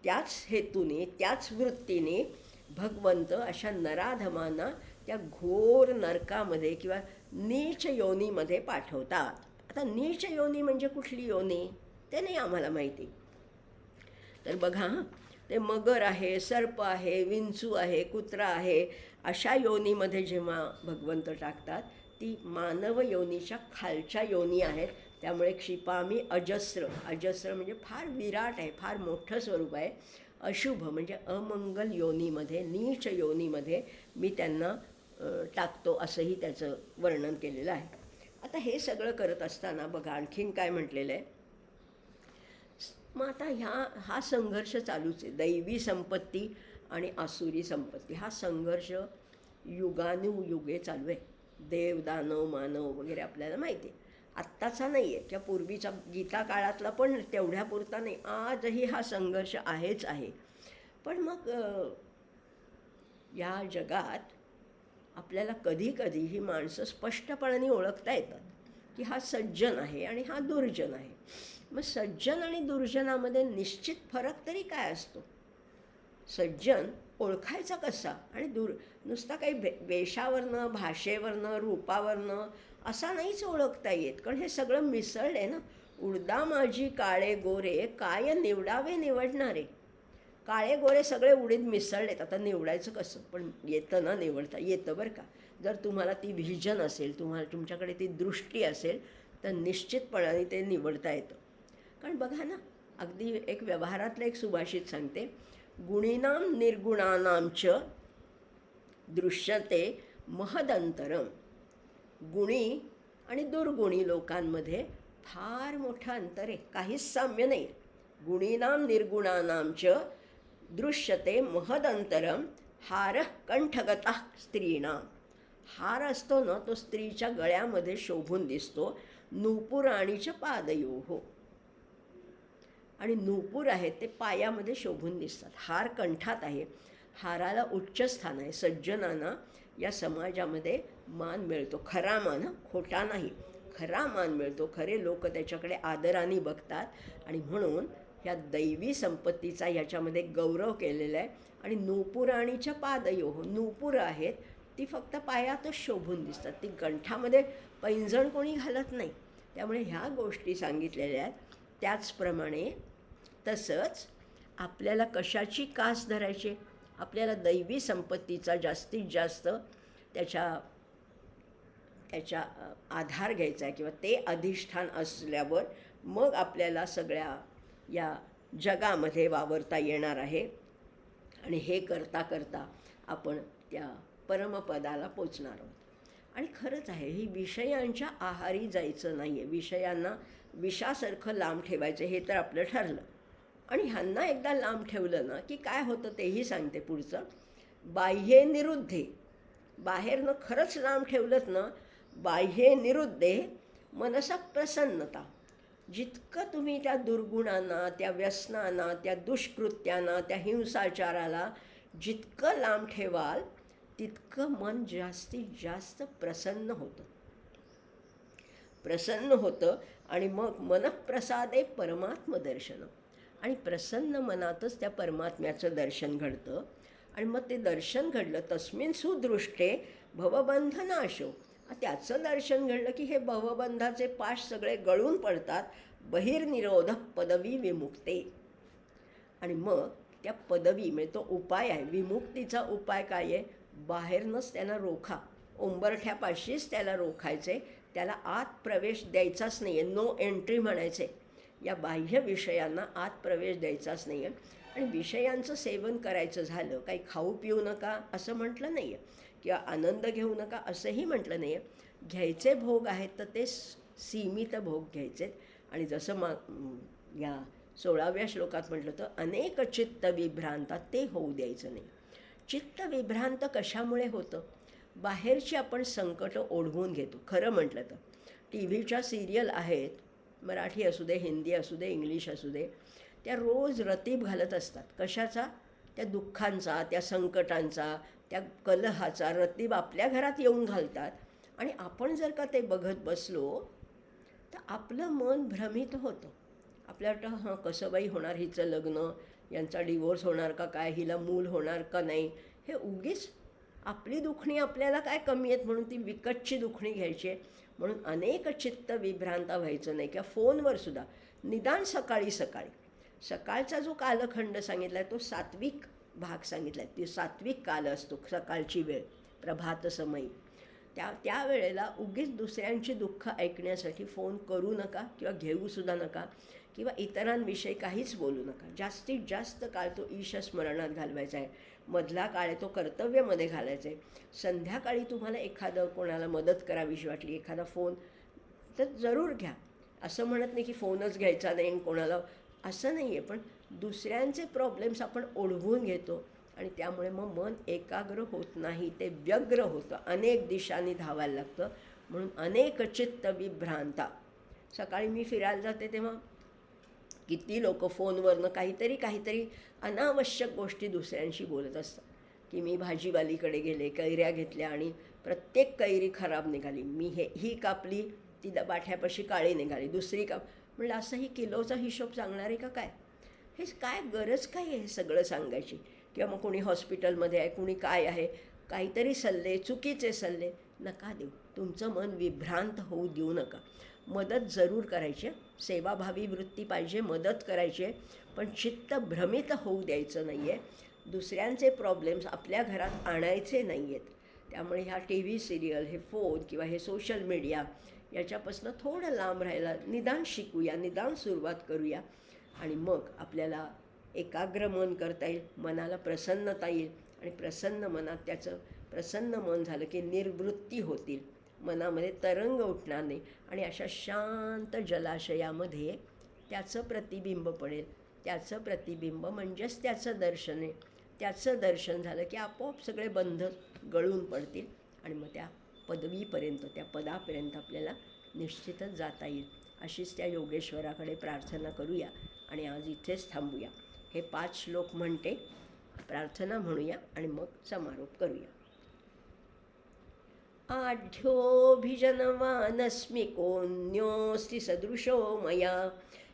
त्याच हेतूने, त्याच वृत्तीने भगवंत अशा नराधमांना त्या घोर नरकामध्ये किंवा नीच योनीमध्ये पाठवतात. आता नीच योनी म्हणजे कुठली योनी ते नाही आम्हाला माहिती. तर बघा, ते मगर आहे, सर्प आहे, विंचू आहे, कुत्रा आहे, अशा योनीमध्ये जेव्हा भगवंत टाकतात, ती मानव योनीच्या खालच्या योनी आहेत. त्यामुळे क्षिपामी अजस्र, अजस्र म्हणजे फार विराट आहे, फार मोठं स्वरूप आहे. अशुभ म्हणजे अमंगल योनीमध्ये, नीच योनीमध्ये मी त्यांना टाकतो, असंही त्याचं वर्णन केलेलं आहे. आता हे सगळं करत असताना बघा आणखीन काय म्हटलेलं आहे. मग आता हा संघर्ष चालूच आहे. दैवी संपत्ती आणि आसुरी संपत्ती हा संघर्ष युगानुयुगे चालू आहे. देव, दानव, मानव वगैरे आपल्याला माहिती आहे. आत्ताचा नाही आहे किंवा पूर्वीचा गीता काळातला पण तेवढ्यापुरता नाही, आजही हा संघर्ष आहेच आहे. पण मग या जगात आपल्याला कधी कधी ही माणसं स्पष्टपणाने ओळखता येतात की हा सज्जन आहे आणि हा दुर्जन आहे. मग सज्जन आणि दुर्जनामध्ये निश्चित फरक तरी काय असतो? सज्जन ओळखायचा कसा? आणि नुसता काही वेशावरनं, भाषेवरनं, रूपावरनं असा नाहीच ओळखता येत, कारण हे सगळं मिसळलं आहे ना. उडदा माझी काळे गोरे, काय निवडावे निवडणारे. काळे गोरे सगळे उडीद मिसळलेत, आता निवडायचं कसं? पण येतं ना, निवडता येतं बरं का. जर तुम्हाला ती व्हिजन असेल, तुमच्याकडे ती दृष्टी असेल, तर निश्चितपणाने ते निवडता येतं. कारण बघा ना, अगदी एक व्यवहारातलं एक सुभाषित सांगते, गुणीनाम निर्गुणानांच दृश्यते महदंतरम. गुणी आणि दुर्गुणी लोकांमध्ये फार मोठं अंतर आहे, काहीच साम्य नाही. गुणीनाम निर्गुणानांच दृश्यते महदंतरम हार कंठगता स्त्रीणाम. हार असतो ना, तो स्त्रीच्या गळ्यामध्ये शोभून दिसतो. नूपुराणीच्या पादयोः, आणि नूपूर आहेत ते पायामध्ये शोभून दिसतात. हार कंठात आहे, हाराला उच्च स्थान आहे. सज्जनांना या समाजामध्ये मान मिळतो, खरा मान, खोटा नाही, खरा मान मिळतो. खरे लोक त्याच्याकडे आदराने बघतात, आणि म्हणून ह्या दैवी संपत्तीचा ह्याच्यामध्ये गौरव केलेला आहे. आणि नूपुराणीच्या पादयोः, नूपुरं आहेत ती फक्त पायातच शोभून दिसतात, ती कंठामध्ये पैंजण कोणी घालत नाही. त्यामुळे ह्या गोष्टी सांगितलेल्या आहेत. त्याचप्रमाणे तसंच आपल्याला कशाची कास धरायची? आपल्याला दैवी संपत्तीचा जास्तीत जास्त त्याच्या आधार घ्यायचा आहे, किंवा ते अधिष्ठान असल्यावर मग आपल्याला सगळ्या या जगामध्ये वावरता येणार आहे. आणि हे करता करता आपण त्या परमपदाला पोचणार आहोत. आणि खरंच आहे, ही विषयांच्या आहारी जायचं नाही आहे, विषयांना विषासारखं लांब ठेवायचं, हे तर आपलं ठरलं. आणि ह्यांना एकदा लांब ठेवलं ना की काय होतं तेही सांगते पुढचं. बाह्ये निरुद्धे, बाहेरनं खरंच लांब ठेवलं ना, बाह्ये निरुद्धे मनसा प्रसन्नता. जितकं तुम्ही त्या दुर्गुणांना, त्या व्यसनांना, त्या दुष्कृत्यांना, त्या हिंसाचाराला जितकं लांब ठेवाल, तितकं मन जास्तीत जास्त प्रसन्न होतं. आणि मग मनःप्रसादे परमात्मदर्शन, आणि प्रसन्न मनातच त्या परमात्म्याचं दर्शन घडतं. आणि मग ते दर्शन घडलं, तस्मिन् सुदृष्टे भवबंधनाशो, त्याचं दर्शन घडलं की हे भवबंधाचे पाश सगळे गळून पडतात. बहिर्निरोध पदवी विमुक्ते. आणि मग त्या पदवी म्हणजे तो उपाय आहे, विमुक्तीचा उपाय काय आहे? बाहेरनंच त्यांना रोखा, उंबरठ्यापाशीच त्याला रोखायचे, त्याला आत प्रवेश द्यायचाच नाही आहे. नो एंट्री म्हणायचे. या बाह्य विषयांना आत प्रवेश द्यायचाच नाही आहे. आणि विषयांचं सेवन करायचं झालं, काही खाऊ पिऊ नका असं म्हटलं नाही आहे, किंवा आनंद घेऊ नका असंही म्हटलं नाही आहे. घ्यायचे भोग आहेत तर ते सीमित भोग घ्यायचेत. आणि जसं या 16व्या श्लोकात म्हटलं तर अनेक चित्त विभ्रांता ते होऊ द्यायचं नाही. चित्त विभ्रांत कशामुळे होतं? बाहेरची आपण संकटं ओढवून घेतो. खरं म्हटलं तर टी व्हीच्या सिरियल आहेत, मराठी असू दे, हिंदी असू दे, इंग्लिश असू दे, त्या रोज रतीब घालत असतात. कशाचा? त्या दुःखांचा, त्या संकटांचा, त्या कलहाचा रतीब आपल्या घरात येऊन घालतात. आणि आपण जर का ते बघत बसलो तर आपलं मन भ्रमित होतं. आपल्याला वाटतं कसं बाई होणार हिचं लग्न, यांचा डिवोर्स होणार का काय, हिला मूल होणार का नाही. हे उगीच आपली दुखणी आपल्याला काय कमी आहेत म्हणून ती विकतची दुखणी घ्यायची आहे. म्हणून अनेक चित्त विभ्रांत व्हायचं नाही. किंवा फोनवर सुद्धा निदान सकाळी सकाळी सकाळचा जो कालखंड सांगितला आहे तो सात्विक भाग सांगितला आहे. ती सात्विक काल असतो सकाळची वेळ, प्रभात समयी. त्या वेळेला उगीच दुसऱ्यांची दुःख ऐकण्यासाठी फोन करू नका किंवा घेऊसुद्धा नका किंवा इतरांविषयी काहीच बोलू नका. जास्तीत जास्त काळ तो ईशस्मरणात घालवायचा आहे. मधला काळ आहे तो कर्तव्यामध्ये घालायचा आहे. संध्याकाळी तुम्हाला एखादं कोणाला मदत करावीशी वाटली, एखादा फोन, तर जरूर घ्या. असं म्हणत नाही की फोनच घ्यायचा नाही कोणाला, असं नाही आहे. पण दुसऱ्यांचे प्रॉब्लेम्स आपण ओढवून घेतो आणि त्यामुळे मग मन एकाग्र होत नाही, ते व्यग्र होतं, अनेक दिशांनी धावायला लागतं. म्हणून अनेक चित्त विभ्रांता. सकाळी मी फिरायला जाते तेव्हा किती लोक फोनवरनं काहीतरी अनावश्यक गोष्टी दुसऱ्यांशी बोलत असतात. की मी भाजीवालीकडे गेले, कैऱ्या घेतल्या आणि प्रत्येक कैरी खराब निघाली, मी ही कापली ती बाठ्यापाशी काळी निघाली, दुसरी म्हणलं असं ही किलोचा हिशोब सांगणार आहे का काय? हे काय गरज काय आहे हे सगळं सांगायची? किंवा मग कोणी हॉस्पिटलमध्ये आहे, कुणी काय आहे, काहीतरी सल्ले, चुकीचे सल्ले नका देऊ. तुमचं मन विभ्रांत होऊ देऊ नका. मदत जरूर करायची, सेवाभावी वृत्ती पाहिजे, मदत करायची आहे, पण चित्त भ्रमित होऊ द्यायचं नाही आहे. दुसऱ्यांचे प्रॉब्लेम्स आपल्या घरात आणायचे नाही आहेत. त्यामुळे ह्या टी व्ही सिरियल, हे फोन किंवा हे सोशल मीडिया याच्यापासून थोडं लांब राहायला निदान शिकूया, निदान सुरुवात करूया. आणि मग आपल्याला एकाग्र मन करता येईल, मनाला प्रसन्नता येईल. आणि प्रसन्न मनात प्रसन्न मन झालं की निर्वृत्ती होतील, मनामध्ये तरंग उठणार नाही आणि अशा शांत जलाशयामध्ये त्याचं प्रतिबिंब पडेल. त्याचं प्रतिबिंब म्हणजेच त्याचं दर्शन आहे. त्याचं दर्शन झालं की आपोआप सगळे बंध गळून पडतील आणि मग त्या पदवीपर्यंत, त्या पदापर्यंत आपल्याला निश्चितच जाता येईल. अशीच त्या योगेश्वराकडे प्रार्थना करूया आणि आज इथेच थांबूया. हे 5 श्लोक म्हणते, प्रार्थना म्हणूया आणि मग समारोप करूया. आढ्योभिजनवानस्मि कोऽन्योऽस्ति सदृशो मया,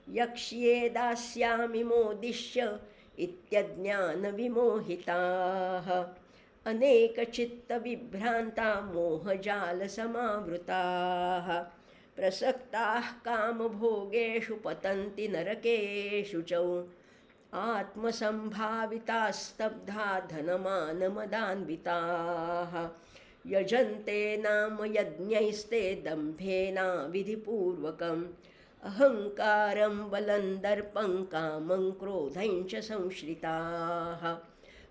यक्ष्ये दास्यामि मोदिष्य इत्यज्ञानविमोहिताः, अनेकचित्तविभ्रान्ता मोहजालसमावृताः, प्रसक्ताः कामभोगेषु पतन्ति नरकेषु च, आत्मसम्भावितास्तब्धा धनमानमदान्विताः, यजन्ते नाम यज्ञैस्ते दम्भेना विधिपूर्वकम्, अहङ्कारं बलं दर्पं कामं क्रोधं च संश्रिताः,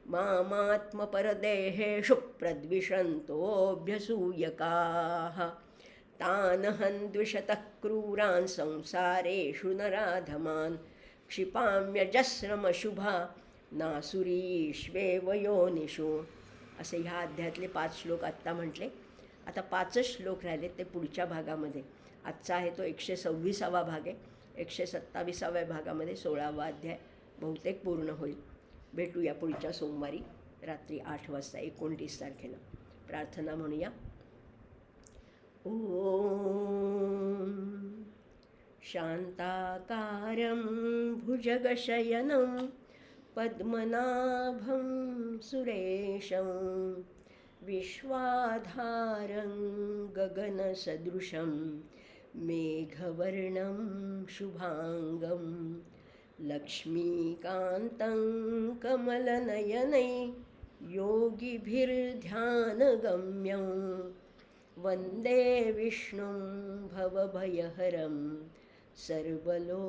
मामात्मपरदेहेषु प्रद्विषन्तोऽभ्यसूयकाः, तानहं द्विषतः क्रूरान् संसारेषु नराधमान्, क्षिपाम्यजस्रमशुभा नासुरीष्वेव योनिषु. असे ह्या अध्यायातले 5 श्लोक आत्ता म्हटले. आता 5च श्लोक राहिले ते पुढच्या भागामध्ये. आजचा आहे तो 126वा भाग आहे. 127व्या भागामध्ये 16वा अध्याय बहुतेक पूर्ण होईल. भेटूया पुढच्या सोमवारी रात्री 8 वाजता 29 तारखेला. प्रार्थना म्हणूया. ओम शांताकारं भुजगशयनं पद्मनाभं सुरेशं, विश्वाधारं गगनसदृशं मेघवर्णं शुभांगं, लक्ष्मीकान्तं कमलनयनै योगिभिर्ध्यानगम्यं, वन्दे विष्णुं भवभयहरं सर्वलोकैकनाथं,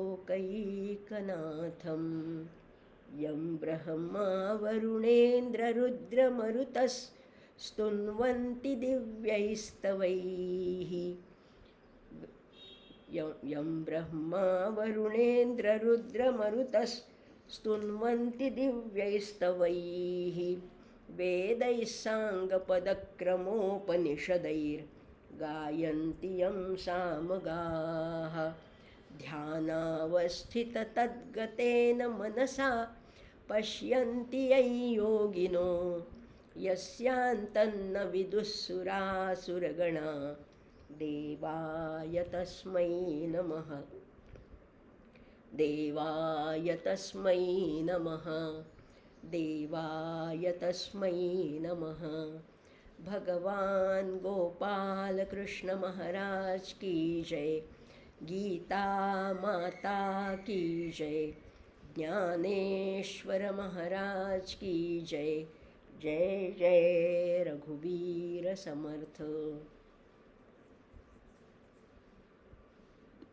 यं ब्रह्मा वरुणेन्द्ररुद्रमरुतस्तुन्वन्ति दिव्यैस्तवैः, यं ब्रह्मा वरुणेन्द्ररुद्रमरुतस्तुन्वन्ति दिव्यैस्तवैः वेदैः साङ्गपदक्रमोपनिषदैर्गायन्ति यं सामगाः ध्यानावस्थिततद्गतेन मनसा पश्यन्ति यं योगिनो यस्यान्तन्न विदुःसुरासुरगणा देवाय तस्मै नमः देवाय तस्मै नमः देवाय तस्मै नमः। भगवान गोपाल कृष्ण महाराज की जय। गीता माता की जय। ज्ञानेश्वर महाराज की जय। जय जय रघुवीर समर्थ।